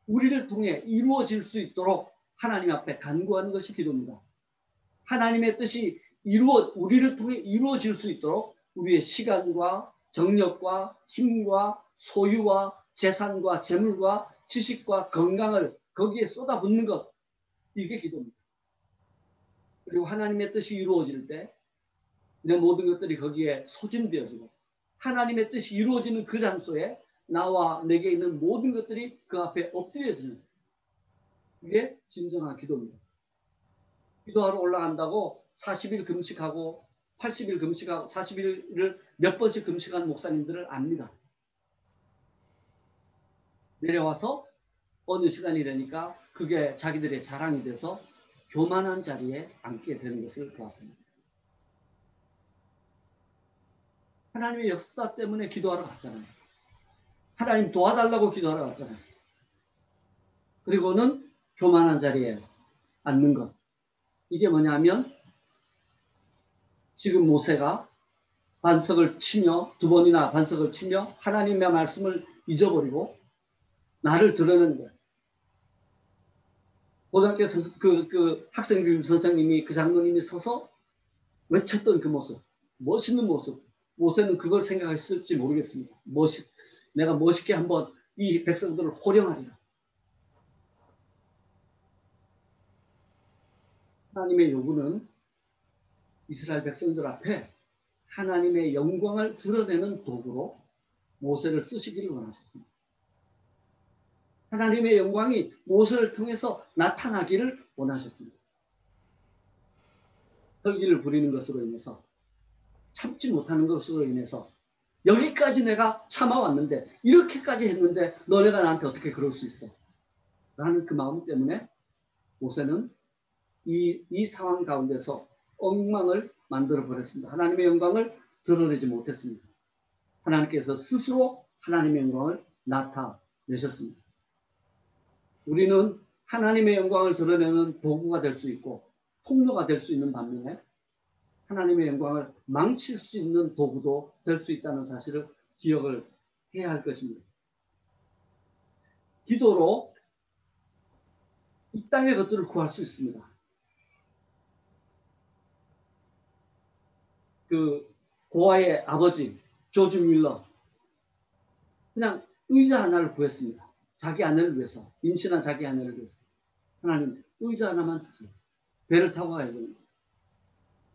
우리를 통해 이루어질 수 있도록 하나님 앞에 간구하는 것이 기도입니다. 하나님의 뜻이 우리를 통해 이루어질 수 있도록 우리의 시간과 정력과 힘과 소유와 재산과 재물과 지식과 건강을 거기에 쏟아붓는 것 이게 기도입니다. 그리고 하나님의 뜻이 이루어질 때 내 모든 것들이 거기에 소진되어지고 하나님의 뜻이 이루어지는 그 장소에 나와 내게 있는 모든 것들이 그 앞에 엎드려지는 그게 진정한 기도입니다. 기도하러 올라간다고 40일 금식하고 80일 금식하고 40일을 몇 번씩 금식하는 목사님들을 압니다. 내려와서 어느 시간이 되니까 그게 자기들의 자랑이 돼서 교만한 자리에 앉게 되는 것을 보았습니다. 하나님의 역사 때문에 기도하러 갔잖아요. 하나님 도와달라고 기도하러 갔잖아요. 그리고는 교만한 자리에 앉는 것. 이게 뭐냐면 지금 모세가 반석을 치며 2번이나 반석을 치며 하나님의 말씀을 잊어버리고 나를 드러내는 거예요. 고등학교 그 학생교육 선생님이 그 장로님이 서서 외쳤던 그 모습, 멋있는 모습. 모세는 그걸 생각했을지 모르겠습니다. 내가 멋있게 한번 이 백성들을 호령하리라. 하나님의 요구는 이스라엘 백성들 앞에 하나님의 영광을 드러내는 도구로 모세를 쓰시기를 원하셨습니다. 하나님의 영광이 모세를 통해서 나타나기를 원하셨습니다. 혈기를 부리는 것으로 인해서, 참지 못하는 것으로 인해서, 여기까지 내가 참아왔는데, 이렇게까지 했는데 너네가 나한테 어떻게 그럴 수 있어? 라는 그 마음 때문에 모세는 이 상황 가운데서 엉망을 만들어 버렸습니다. 하나님의 영광을 드러내지 못했습니다. 하나님께서 스스로 하나님의 영광을 나타내셨습니다. 우리는 하나님의 영광을 드러내는 도구가 될 수 있고 통로가 될 수 있는 반면에 하나님의 영광을 망칠 수 있는 도구도 될 수 있다는 사실을 기억을 해야 할 것입니다. 기도로 이 땅의 것들을 구할 수 있습니다. 그 고아의 아버지 조지 뮬러, 그냥 의자 하나를 구했습니다. 자기 아내를 위해서, 임신한 자기 아내를 위해서. 하나님, 의자 하나만 주세요. 배를 타고 가야 됩니다.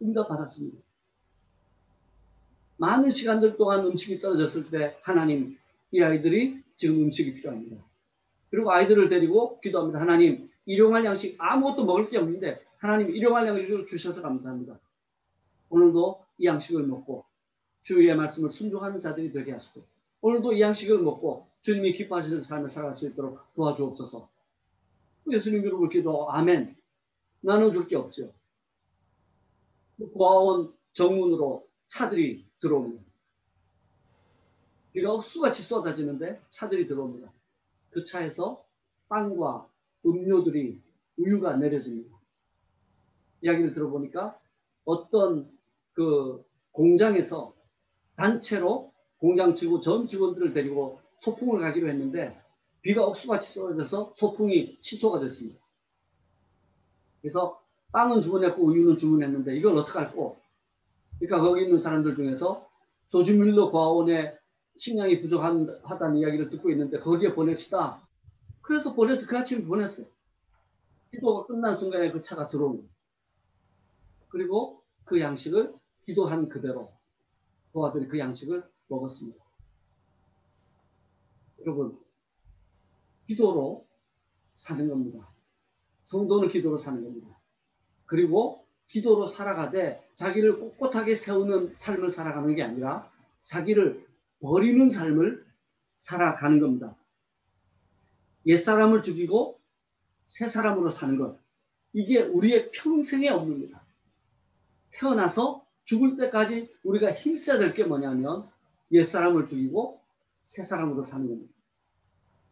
응답 받았습니다. 많은 시간들 동안 음식이 떨어졌을 때 하나님, 이 아이들이 지금 음식이 필요합니다. 그리고 아이들을 데리고 기도합니다. 하나님, 일용할 양식, 아무것도 먹을 게 없는데 하나님 일용할 양식을 주셔서 감사합니다. 오늘도 이 양식을 먹고 주의 말씀을 순종하는 자들이 되게 하시고, 오늘도 이 양식을 먹고 주님이 기뻐하시는 삶을 살아갈 수 있도록 도와주옵소서. 예수님 이름으로 기도. 아멘. 나눠줄 게 없죠. 고아원 정문으로 차들이 들어옵니다. 비가 옥수같이 쏟아지는데 차들이 들어옵니다. 그 차에서 빵과 음료들이, 우유가 내려집니다. 이야기를 들어보니까 어떤 그 공장에서 단체로 공장 직원 전 직원들을 데리고 소풍을 가기로 했는데 비가 옥수같이 쏟아져서 소풍이 취소가 됐습니다. 그래서 빵은 주문했고 우유는 주문했는데 이걸 어떡할꼬? 그러니까 거기 있는 사람들 중에서 조지 뮬러 고아원에 식량이 부족하다는 이야기를 듣고 있는데 거기에 보냅시다. 그래서 보내서 그 아침에 보냈어요. 기도가 끝난 순간에 그 차가 들어온 거예요. 그리고 그 양식을 기도한 그대로 고아들이 그 양식을 먹었습니다. 여러분, 기도로 사는 겁니다. 성도는 기도로 사는 겁니다. 그리고 기도로 살아가되 자기를 꼿꼿하게 세우는 삶을 살아가는 게 아니라 자기를 버리는 삶을 살아가는 겁니다. 옛사람을 죽이고 새 사람으로 사는 것, 이게 우리의 평생의 업무입니다. 태어나서 죽을 때까지 우리가 힘써야 될 게 뭐냐면 옛사람을 죽이고 새 사람으로 사는 겁니다.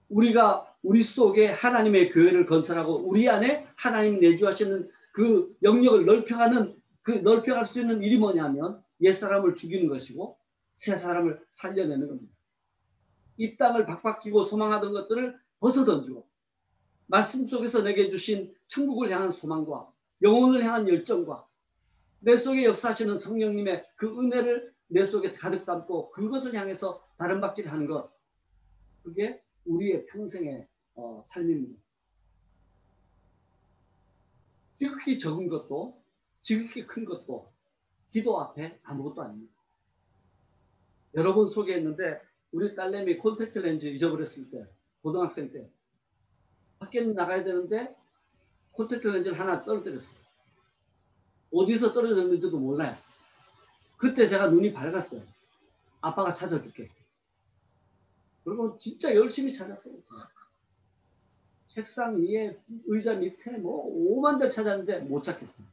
우리가 우리 속에 하나님의 교회를 건설하고 우리 안에 하나님 내주하시는 그 영역을 넓혀갈 수 있는 일이 뭐냐면 옛사람을 죽이는 것이고 새 사람을 살려내는 겁니다. 이 땅을 박박히고 소망하던 것들을 벗어던지고 말씀 속에서 내게 주신 천국을 향한 소망과 영혼을 향한 열정과 내 속에 역사하시는 성령님의 그 은혜를 내 속에 가득 담고 그것을 향해서 다른 박질하는 것, 그게 우리의 평생의 삶입니다. 지극히 적은 것도 지극히 큰 것도 기도 앞에 아무것도 아닙니다. 여러 번 소개했는데 우리 딸내미 콘택트 렌즈 잊어버렸을 때, 고등학생 때 밖에 나가야 되는데 콘택트 렌즈를 하나 떨어뜨렸어요. 어디서 떨어졌는지도 몰라요. 그때 제가 눈이 밝았어요. 아빠가 찾아줄게. 그리고 진짜 열심히 찾았어요. 책상 위에, 의자 밑에 뭐 5만 대 찾았는데 못 찾겠어요.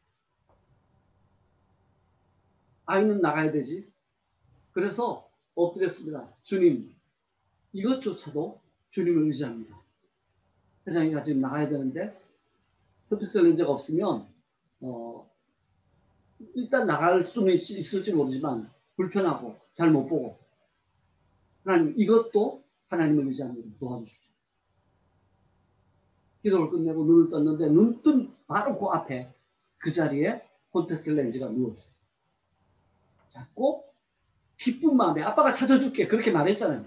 아이는 나가야 되지. 그래서 엎드렸습니다. 주님, 이것조차도 주님을 의지합니다. 회장이가 지금 나가야 되는데 콘택트 렌즈가 없으면 일단 나갈 수는 있을지 모르지만 불편하고 잘 못 보고, 하나님 이것도 하나님을 의지합니다. 도와주십시오. 기도를 끝내고 눈을 떴는데 눈 뜬 바로 그 앞에 그 자리에 콘택트 렌즈가 누웠어요. 잡고 기쁜 마음에, 아빠가 찾아줄게 그렇게 말했잖아요.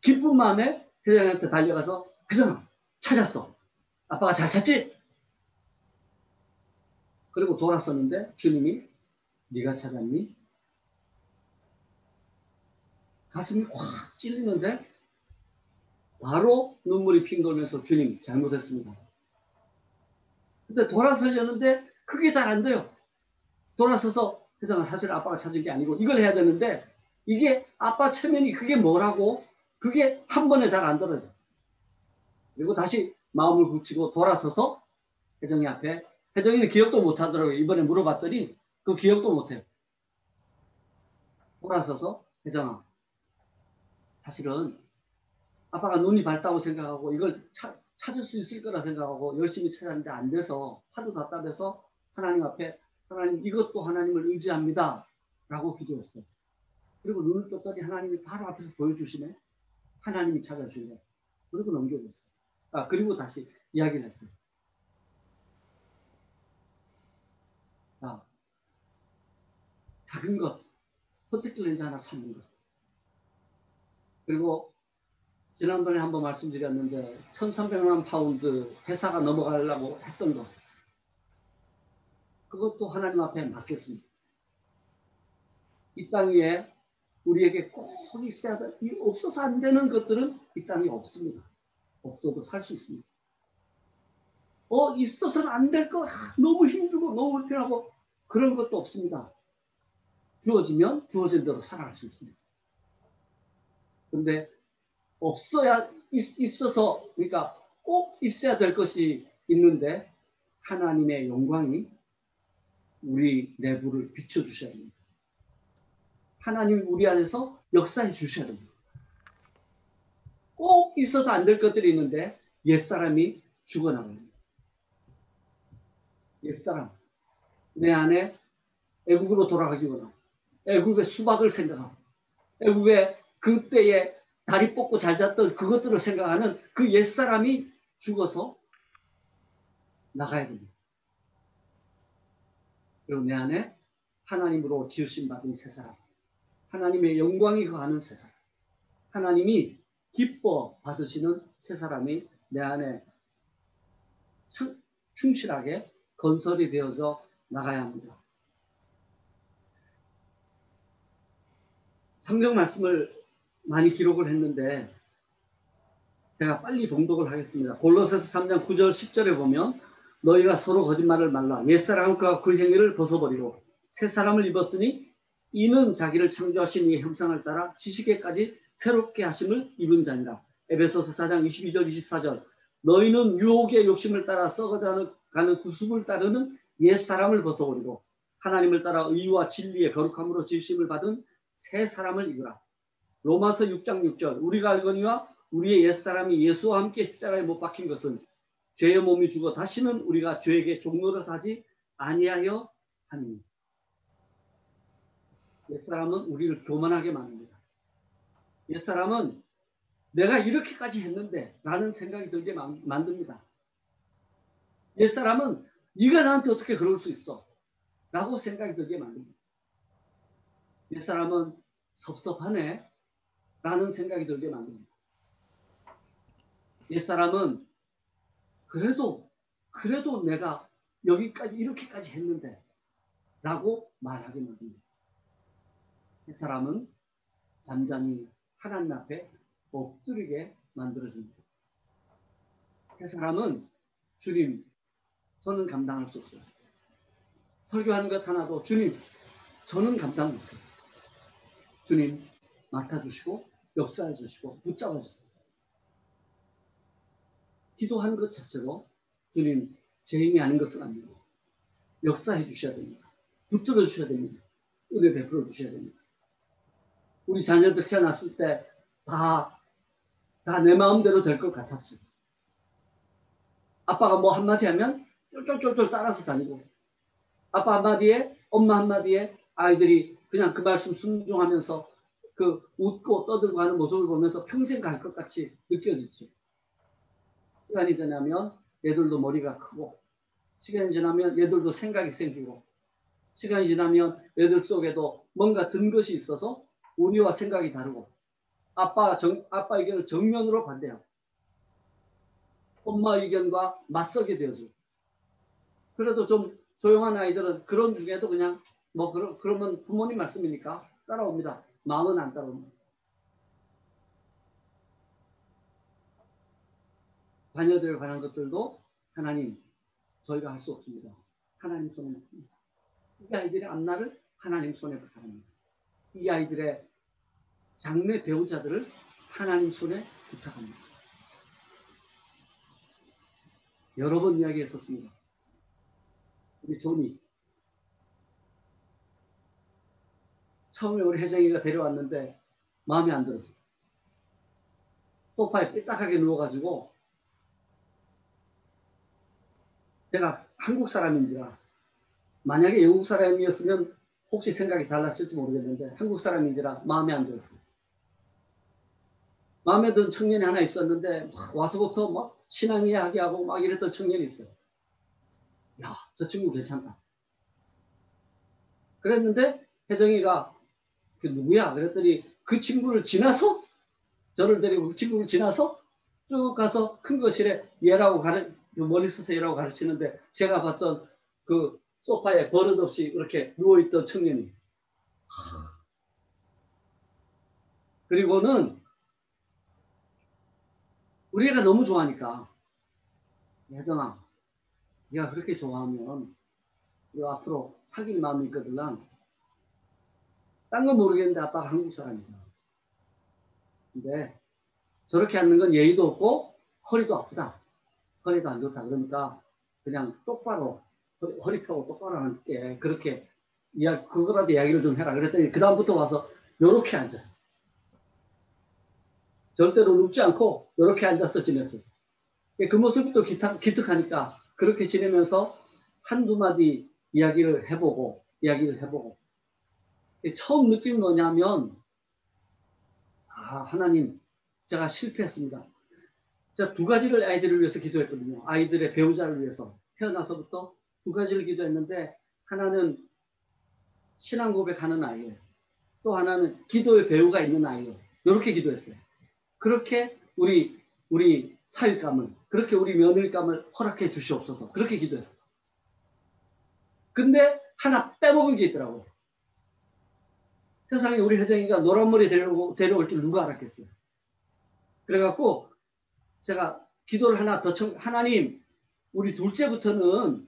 기쁜 마음에 회장한테 달려가서 회장 찾았어. 아빠가 잘 찾지? 그리고 돌아섰는데 주님이 네가 찾았니? 가슴이 확 찔리는데 바로 눈물이 핑 돌면서 주님 잘못했습니다. 근데 돌아서려는데 그게 잘 안 돼요. 돌아서서 혜정아 사실 아빠가 찾은 게 아니고 이걸 해야 되는데 이게 아빠 체면이 그게 뭐라고 그게 한 번에 잘 안 떨어져. 그리고 다시 마음을 굳히고 돌아서서 혜정이 앞에 혜정이는 기억도 못 하더라고요. 이번에 물어봤더니 그 기억도 못 해요. 돌아서서 혜정아 사실은 아빠가 눈이 밝다고 생각하고 이걸 찾을 수 있을 거라 생각하고 열심히 찾았는데 안 돼서 하도 답답해서 하나님 앞에 하나님 이것도 하나님을 의지합니다 라고 기도했어요. 그리고 눈을 떴더니 하나님이 바로 앞에서 보여주시네. 하나님이 찾아주시네. 그리고 넘겨줬어요. 그리고 다시 이야기를 했어요. 작은 것, 컨택트 렌즈 하나 찾는 것. 그리고 지난번에 한번 말씀드렸는데 1300만 파운드 회사가 넘어가려고 했던 것. 그것도 하나님 앞에 맡겼습니다. 이 땅 위에 우리에게 꼭 있어야 돼. 없어서 안 되는 것들은 이 땅에 없습니다. 없어도 살 수 있습니다. 있어서는 안 될 거, 너무 힘들고 너무 불편하고 그런 것도 없습니다. 주어지면 주어진 대로 살아갈 수 있습니다. 근데 없어야 있어서 그러니까 꼭 있어야 될 것이 있는데 하나님의 영광이 우리 내부를 비춰주셔야 됩니다. 하나님이 우리 안에서 역사해 주셔야 됩니다. 꼭 있어서 안 될 것들이 있는데 옛사람이 죽어나갑니다. 옛사람 내 안에 애국으로 돌아가기 원하고 애국의 수박을 생각하고 애국의 그때에 다리 뻗고 잘 잤던 그것들을 생각하는 그 옛사람이 죽어서 나가야 됩니다. 그리고 내 안에 하나님으로 지으심 받은 새 사람, 하나님의 영광이 거하는 새 사람, 하나님이 기뻐 받으시는 새 사람이 내 안에 충실하게 건설이 되어져 나가야 합니다. 성경 말씀을 많이 기록을 했는데 제가 빨리 봉독을 하겠습니다. 골로새서 3장 9절 10절에 보면 너희가 서로 거짓말을 말라. 옛사람과 그 행위를 벗어버리고 새 사람을 입었으니 이는 자기를 창조하신 이의 형상을 따라 지식에까지 새롭게 하심을 입은 자니라. 에베소서 4장 22절 24절 너희는 유혹의 욕심을 따라 썩어가는 구습을 따르는 옛사람을 벗어버리고 하나님을 따라 의와 진리의 거룩함으로 지으심을 받은 새 사람을 입으라. 로마서 6장 6절 우리가 알거니와 우리의 옛사람이 예수와 함께 십자가에 못 박힌 것은 죄의 몸이 죽어 다시는 우리가 죄에게 종노릇 하지 아니하여 하니. 옛사람은 우리를 교만하게 만듭니다. 옛사람은 내가 이렇게까지 했는데 라는 생각이 들게 만듭니다. 옛사람은 네가 나한테 어떻게 그럴 수 있어 라고 생각이 들게 만듭니다. 옛사람은 섭섭하네 라는 생각이 들게 만듭니다. 옛사람은 그래도 내가 여기까지 이렇게까지 했는데 라고 말하게 만듭니다. 옛사람은 잠잠히 하나님 앞에 엎드리게 만들어집니다. 옛사람은 주님 저는 감당할 수 없어요. 설교하는 것 하나도 주님 저는 감당 못해요. 주님 맡아주시고 역사해 주시고 붙잡아 주세요. 기도하는 것 자체로 주님 제 힘이 아닌 것은 아니고 역사해 주셔야 됩니다. 붙들어 주셔야 됩니다. 은혜 베풀어 주셔야 됩니다. 우리 자녀들 태어났을 때 다 내 마음대로 될 것 같았죠. 아빠가 뭐 한마디 하면 쫄쫄쫄쫄 따라서 다니고 아빠 한마디에 엄마 한마디에 아이들이 그냥 그 말씀 순종하면서 그 웃고 떠들고 하는 모습을 보면서 평생 갈 것 같이 느껴지죠. 시간이 지나면 얘들도 머리가 크고 시간이 지나면 얘들도 생각이 생기고 시간이 지나면 얘들 속에도 뭔가 든 것이 있어서 우리와 생각이 다르고 아빠 의견을 정면으로 반대하고 엄마 의견과 맞서게 되어지고 그래도 좀 조용한 아이들은 그런 중에도 그냥 뭐 그러면 부모님 말씀이니까 따라옵니다. 마음은 안 따라옵니다. 자녀들에 관한 것들도 하나님 저희가 할 수 없습니다. 하나님 손에 맡깁니다. 이 아이들의 앞날을 하나님 손에 부탁합니다. 이 아이들의 장래 배우자들을 하나님 손에 부탁합니다. 여러 번 이야기했었습니다. 우리 존이 처음에 우리 혜정이가 데려왔는데 마음에 안 들었어. 소파에 삐딱하게 누워가지고 내가 한국 사람인지라 만약에 영국 사람이었으면 혹시 생각이 달랐을지 모르겠는데 한국 사람인지라 마음에 안 들었어요. 마음에 든 청년이 하나 있었는데 와서부터 막 신앙 이야기하고 막 이랬던 청년이 있어요. 야, 저 친구 괜찮다. 그랬는데 혜정이가 그 누구야? 그랬더니 그 친구를 지나서 저를 데리고 그 친구를 지나서 쭉 가서 큰 거실에 얘라고 멀리 서서 얘라고 가르치는데 제가 봤던 그 소파에 버릇없이 이렇게 누워있던 청년이. 그리고는 우리 애가 너무 좋아하니까 혜정아, 네가 그렇게 좋아하면 우리 앞으로 사귈 마음이 있거든. 딴 건 모르겠는데 아빠가 한국 사람이다. 근데 저렇게 앉는 건 예의도 없고 허리도 아프다. 허리도 안 좋다. 그러니까 그냥 똑바로 허리 펴고 똑바로 앉게 그렇게 그거라도 이야기를 좀 해라. 그랬더니 그 다음부터 와서 요렇게 앉았어. 절대로 눕지 않고 요렇게 앉아서 지냈어요. 그 모습이 또 기특하니까 그렇게 지내면서 한두 마디 이야기를 해보고 처음 느낀 뭐냐면 하나님 제가 실패했습니다. 제가 두 가지를 아이들을 위해서 기도했거든요. 아이들의 배우자를 위해서 태어나서부터 두 가지를 기도했는데 하나는 신앙 고백하는 아이예요. 또 하나는 기도의 배우가 있는 아이예요. 이렇게 기도했어요. 그렇게 우리 사윗감을 그렇게 우리 며느리감을 허락해 주시옵소서. 그렇게 기도했어요. 근데 하나 빼먹은 게 있더라고요. 세상에 우리 혜정이가 노란머리 데려올 줄 누가 알았겠어요. 그래갖고 제가 기도를 하나 더 하나님 우리 둘째부터는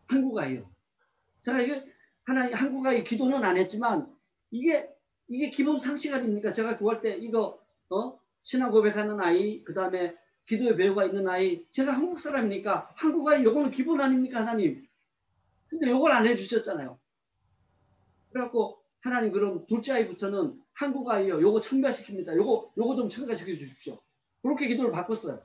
한국아이요. 제가 이게 하나님 한국아이 기도는 안 했지만 이게 기본 상식 아닙니까? 제가 구할 때 이거 신앙 고백하는 아이 그 다음에 기도의 배우가 있는 아이 제가 한국 사람이니까 한국아이 요거는 기본 아닙니까 하나님? 근데 요걸 안 해주셨잖아요. 그래갖고 하나님 그럼 둘째 아이부터는 한국아이요. 요거 첨가시킵니다. 요거 좀 첨가시켜 주십시오. 그렇게 기도를 바꿨어요.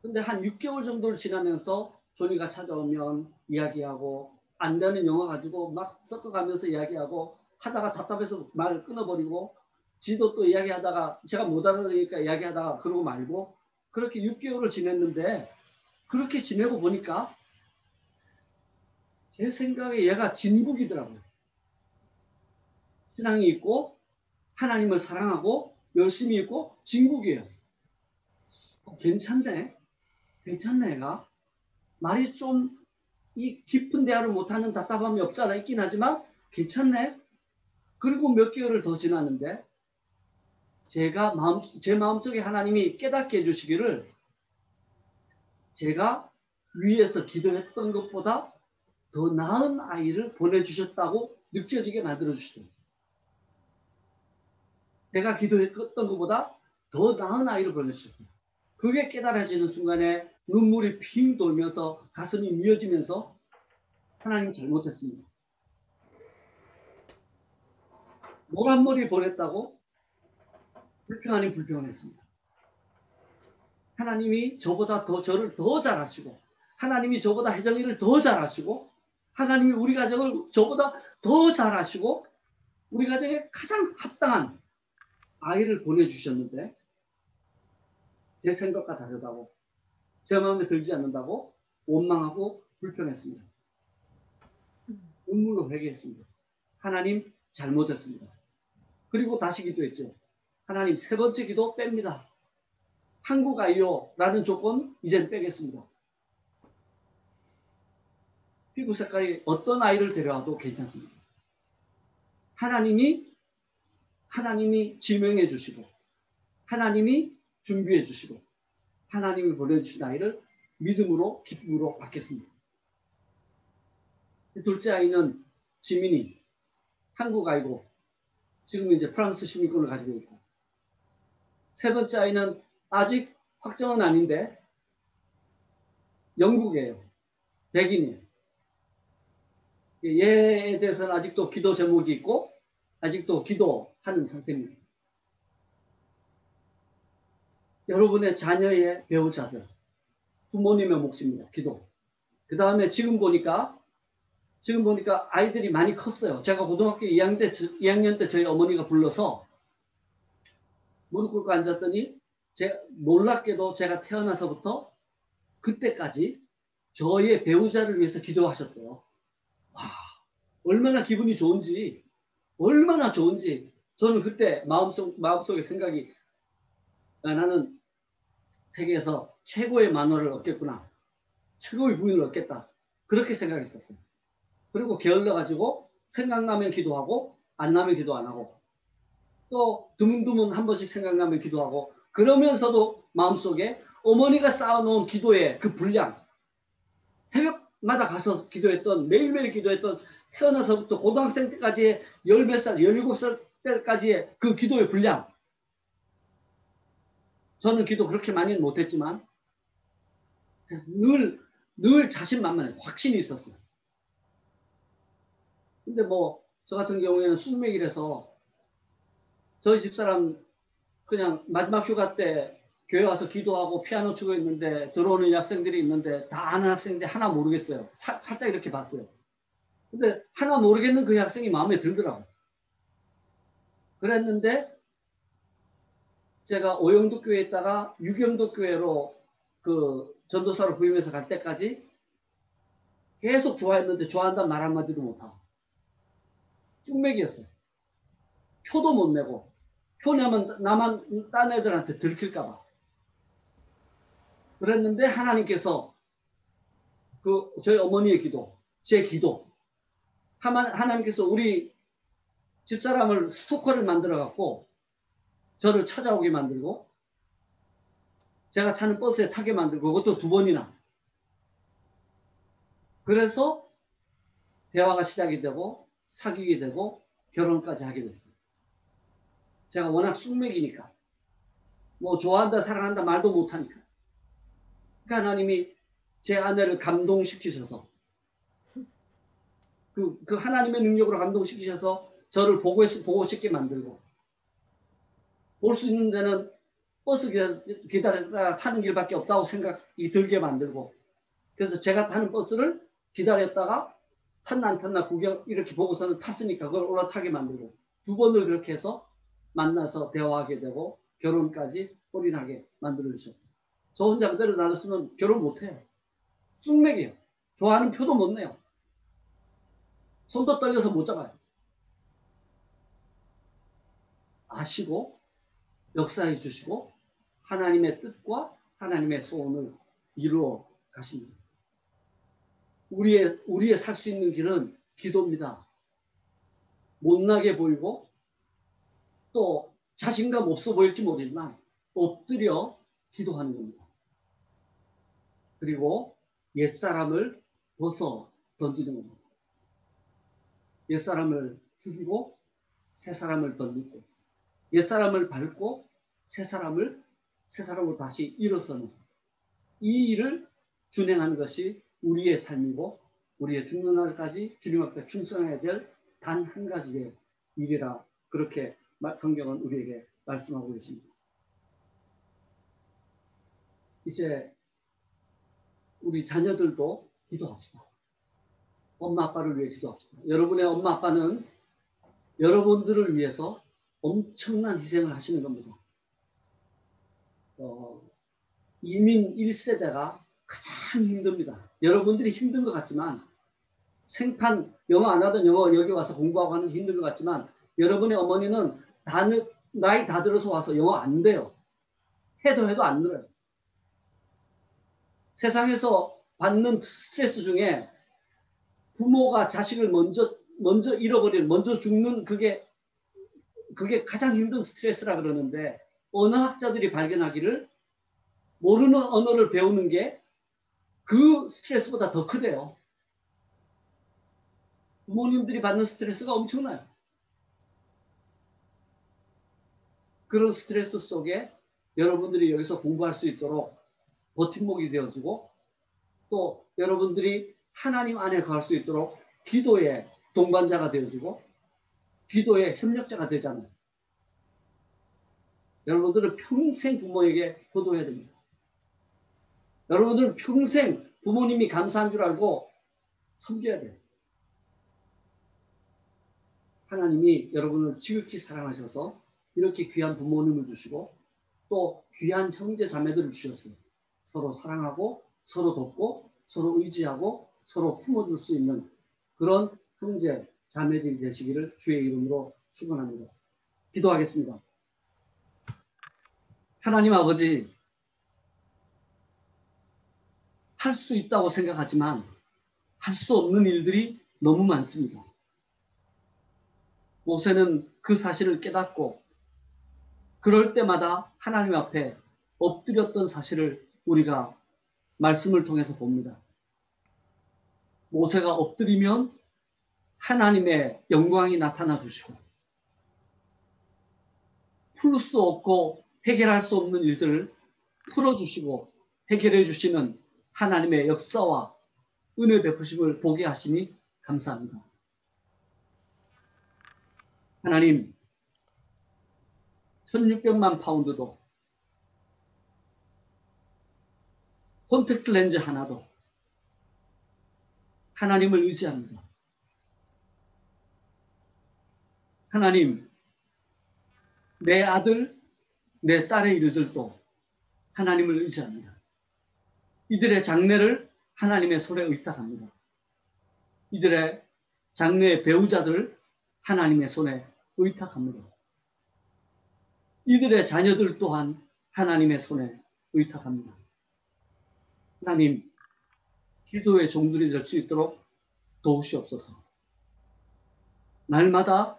근데 한 6개월 정도를 지나면서 조니가 찾아오면 이야기하고 안 되는 영어 가지고 막 섞어가면서 이야기하고 하다가 답답해서 말을 끊어버리고 지도 또 이야기하다가 제가 못 알아들으니까 이야기하다가 그러고 말고 그렇게 6개월을 지냈는데 그렇게 지내고 보니까 제 생각에 얘가 진국이더라고요. 신앙이 있고 하나님을 사랑하고 열심히 있고 진국이에요. 괜찮네 얘가. 말이 좀 이 깊은 대화를 못하는 답답함이 없잖아 있긴 하지만 괜찮네. 그리고 몇 개월을 더 지났는데 제 마음속에 하나님이 깨닫게 해주시기를 제가 위에서 기도했던 것보다 더 나은 아이를 보내주셨다고 느껴지게 만들어주시더라고요. 내가 기도했던 것보다 더 나은 아이를 보내주셨어요. 그게 깨달아지는 순간에 눈물이 핑 돌면서 가슴이 미어지면서 하나님 잘못했습니다. 노란 머리 보냈다고 불평하니 불평했습니다. 하나님이 저보다 저를 더 잘하시고 하나님이 저보다 혜정이를 더 잘하시고 하나님이 우리 가정을 저보다 더 잘하시고 우리 가정에 가장 합당한 아이를 보내주셨는데 제 생각과 다르다고 제 마음에 들지 않는다고 원망하고 불평했습니다. 눈물로 회개했습니다. 하나님 잘못했습니다. 그리고 다시 기도했죠. 하나님 세 번째 기도 뺍니다. 한국 아이요 라는 조건 이젠 빼겠습니다. 피부 색깔이 어떤 아이를 데려와도 괜찮습니다. 하나님이 지명해 주시고 하나님이 준비해 주시고 하나님이 보내주신 아이를 믿음으로 기쁨으로 받겠습니다. 둘째 아이는 지민이 한국 아이고 지금 이제 프랑스 시민권을 가지고 있고, 세 번째 아이는 아직 확정은 아닌데 영국이에요. 백인이에요. 얘에 대해서는 아직도 기도 제목이 있고 아직도 기도하는 상태입니다. 여러분의 자녀의 배우자들, 부모님의 몫입니다. 기도. 그 다음에 지금 보니까 아이들이 많이 컸어요. 제가 고등학교 2학년 때 저희 어머니가 불러서 무릎 꿇고 앉았더니 놀랍게도 제가 태어나서부터 그때까지 저의 배우자를 위해서 기도하셨대요. 와, 얼마나 기분이 좋은지, 얼마나 좋은지. 저는 그때 마음속에 생각이, 나는 세계에서 최고의 마누라를 얻겠구나. 최고의 부인을 얻겠다. 그렇게 생각했었어요. 그리고 게을러가지고 생각나면 기도하고 안 나면 기도 안 하고 또 드문드문 한 번씩 생각나면 기도하고, 그러면서도 마음속에 어머니가 쌓아놓은 기도의 그 분량, 새벽마다 가서 기도했던, 매일매일 기도했던, 태어나서부터 고등학생 때까지의 10몇 살, 17살 때까지의 그 기도의 분량. 저는 기도 그렇게 많이는 못했지만 그래서 늘 자신만만해, 확신이 있었어요. 근데 뭐 저 같은 경우에는 숙맥이라서 저희 집사람 그냥 마지막 휴가 때 교회 와서 기도하고 피아노 치고 있는데 들어오는 학생들이 있는데 다 아는 학생인데 하나 모르겠어요. 살짝 이렇게 봤어요. 근데 하나 모르겠는 그 학생이 마음에 들더라고요. 그랬는데 제가 오영도 교회에 있다가 유경도 교회로 그 전도사로 부임해서 갈 때까지 계속 좋아했는데 좋아한다는 말 한마디도 못하고 쭉맥이었어요. 표도 못 내고, 표 내면 나만 딴 애들한테 들킬까봐. 그랬는데 하나님께서 저희 어머니의 기도, 제 기도, 하나님께서 우리 집사람을 스토커를 만들어갖고 저를 찾아오게 만들고 제가 타는 버스에 타게 만들고, 그것도 2번이나. 그래서 대화가 시작이 되고 사귀게 되고 결혼까지 하게 됐어요. 제가 워낙 숙맥이니까 뭐 좋아한다 사랑한다 말도 못하니까. 그러니까 하나님이 제 아내를 감동시키셔서 그 하나님의 능력으로 감동시키셔서 저를 보고 싶게 만들고, 볼 수 있는 데는 버스 기다렸다가 타는 길밖에 없다고 생각이 들게 만들고, 그래서 제가 타는 버스를 기다렸다가 탔나 안 탔나 구경 이렇게 보고서는 탔으니까 그걸 올라타게 만들고, 2번을 그렇게 해서 만나서 대화하게 되고 결혼까지 올인하게 만들어주셨어요. 저 혼자 그대로 놔뒀으면 결혼 못해요. 쑥맥이에요. 좋아하는 표도 못 내요. 손도 떨려서 못 잡아요. 아시고 역사해 주시고 하나님의 뜻과 하나님의 소원을 이루어 가십니다. 우리의 살 수 있는 길은 기도입니다. 못나게 보이고 또 자신감 없어 보일지 모르지만 엎드려 기도하는 겁니다. 그리고 옛사람을 벗어 던지는 겁니다. 옛사람을 죽이고 새사람을 던지고, 옛사람을 밟고 새사람을 다시 일어서는 이 일을 준행하는 것이 우리의 삶이고, 우리의 죽는 날까지 주님 앞에 충성해야 될 단 한 가지의 일이라, 그렇게 성경은 우리에게 말씀하고 계십니다. 이제 우리 자녀들도 기도합시다. 엄마 아빠를 위해 기도합시다. 여러분의 엄마 아빠는 여러분들을 위해서 엄청난 희생을 하시는 겁니다. 이민 1세대가 가장 힘듭니다. 여러분들이 힘든 것 같지만, 생판 영어 안 하던 영어 여기 와서 공부하고 하는 게 힘든 것 같지만, 여러분의 어머니는 나이 다 들어서 와서 영어 안 돼요. 해도 안 늘어요. 세상에서 받는 스트레스 중에 부모가 자식을 먼저 잃어버리는, 먼저 죽는 그게 가장 힘든 스트레스라 그러는데, 언어학자들이 발견하기를 모르는 언어를 배우는 게 그 스트레스보다 더 크대요. 부모님들이 받는 스트레스가 엄청나요. 그런 스트레스 속에 여러분들이 여기서 공부할 수 있도록 버팀목이 되어주고, 또 여러분들이 하나님 안에 갈 수 있도록 기도의 동반자가 되어주고 기도의 협력자가 되잖아요. 여러분들은 평생 부모에게 효도해야 됩니다. 여러분들은 평생 부모님이 감사한 줄 알고 섬겨야 돼요. 하나님이 여러분을 지극히 사랑하셔서 이렇게 귀한 부모님을 주시고 또 귀한 형제 자매들을 주셨어요. 서로 사랑하고 서로 돕고 서로 의지하고 서로 품어줄 수 있는 그런 형제 자매들이 되시기를 주의 이름으로 축원합니다. 기도하겠습니다. 하나님 아버지, 할 수 있다고 생각하지만 할 수 없는 일들이 너무 많습니다. 모세는 그 사실을 깨닫고 그럴 때마다 하나님 앞에 엎드렸던 사실을 우리가 말씀을 통해서 봅니다. 모세가 엎드리면 하나님의 영광이 나타나 주시고 풀 수 없고 해결할 수 없는 일들을 풀어주시고 해결해 주시는 하나님의 역사와 은혜 베푸심을 보게 하시니 감사합니다. 하나님, 1600만 파운드도 콘택트 렌즈 하나도 하나님을 의지합니다. 하나님, 내 아들, 내 딸의 일들도 하나님을 의지합니다. 이들의 장래를 하나님의 손에 의탁합니다. 이들의 장래의 배우자들 하나님의 손에 의탁합니다. 이들의 자녀들 또한 하나님의 손에 의탁합니다. 하나님, 기도의 종들이 될 수 있도록 도우시옵소서. 날마다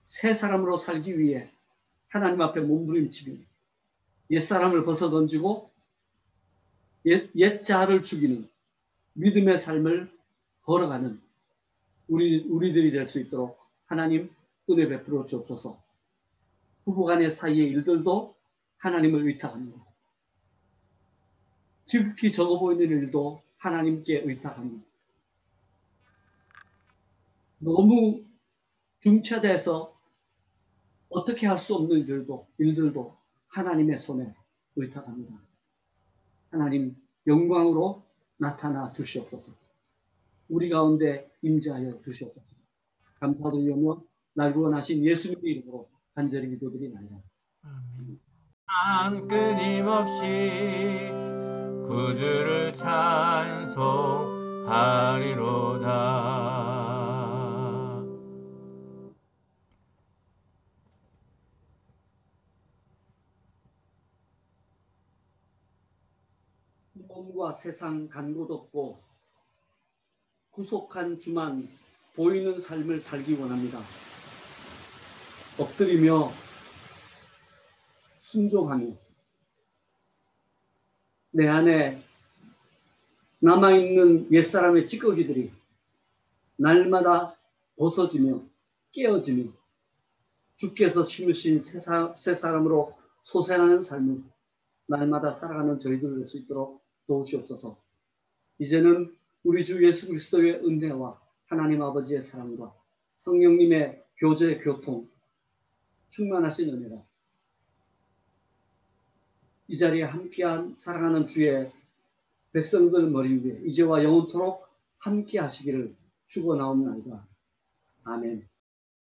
새 사람으로 살기 위해 하나님 앞에 몸부림치며 옛사람을 벗어던지고 옛자를 죽이는 믿음의 삶을 걸어가는 우리들이 될 수 있도록 하나님 은혜 베풀어 주옵소서. 부부간의 사이의 일들도 하나님을 의탁합니다. 지극히 적어 보이는 일도 하나님께 의탁합니다. 너무 중차대해서 어떻게 할 수 없는 일들도 하나님의 손에 의탁합니다. 하나님 영광으로 나타나 주시옵소서. 우리 가운데 임재하여 주시옵소서. 감사드리며 날 구원하신 예수님의 이름으로 간절히 기도드리나이다. 난 끊임없이 구주를 찬송하리로다. 몸과 세상 간 곳 없고 구속한 주만 보이는 삶을 살기 원합니다. 엎드리며 순종하며 내 안에 남아있는 옛사람의 찌꺼기들이 날마다 벗어지며 깨어지며 주께서 심으신 새 사람으로 소생하는 삶을 날마다 살아가는 저희들 될 수 있도록 도우시옵소서. 이제는 우리 주 예수 그리스도의 은혜와 하나님 아버지의 사랑과 성령님의 교제 교통 충만하신 은혜가 이 자리에 함께한 사랑하는 주의 백성들 머리 위에 이제와 영원토록 함께 하시기를 축원하옵나이다. 아멘.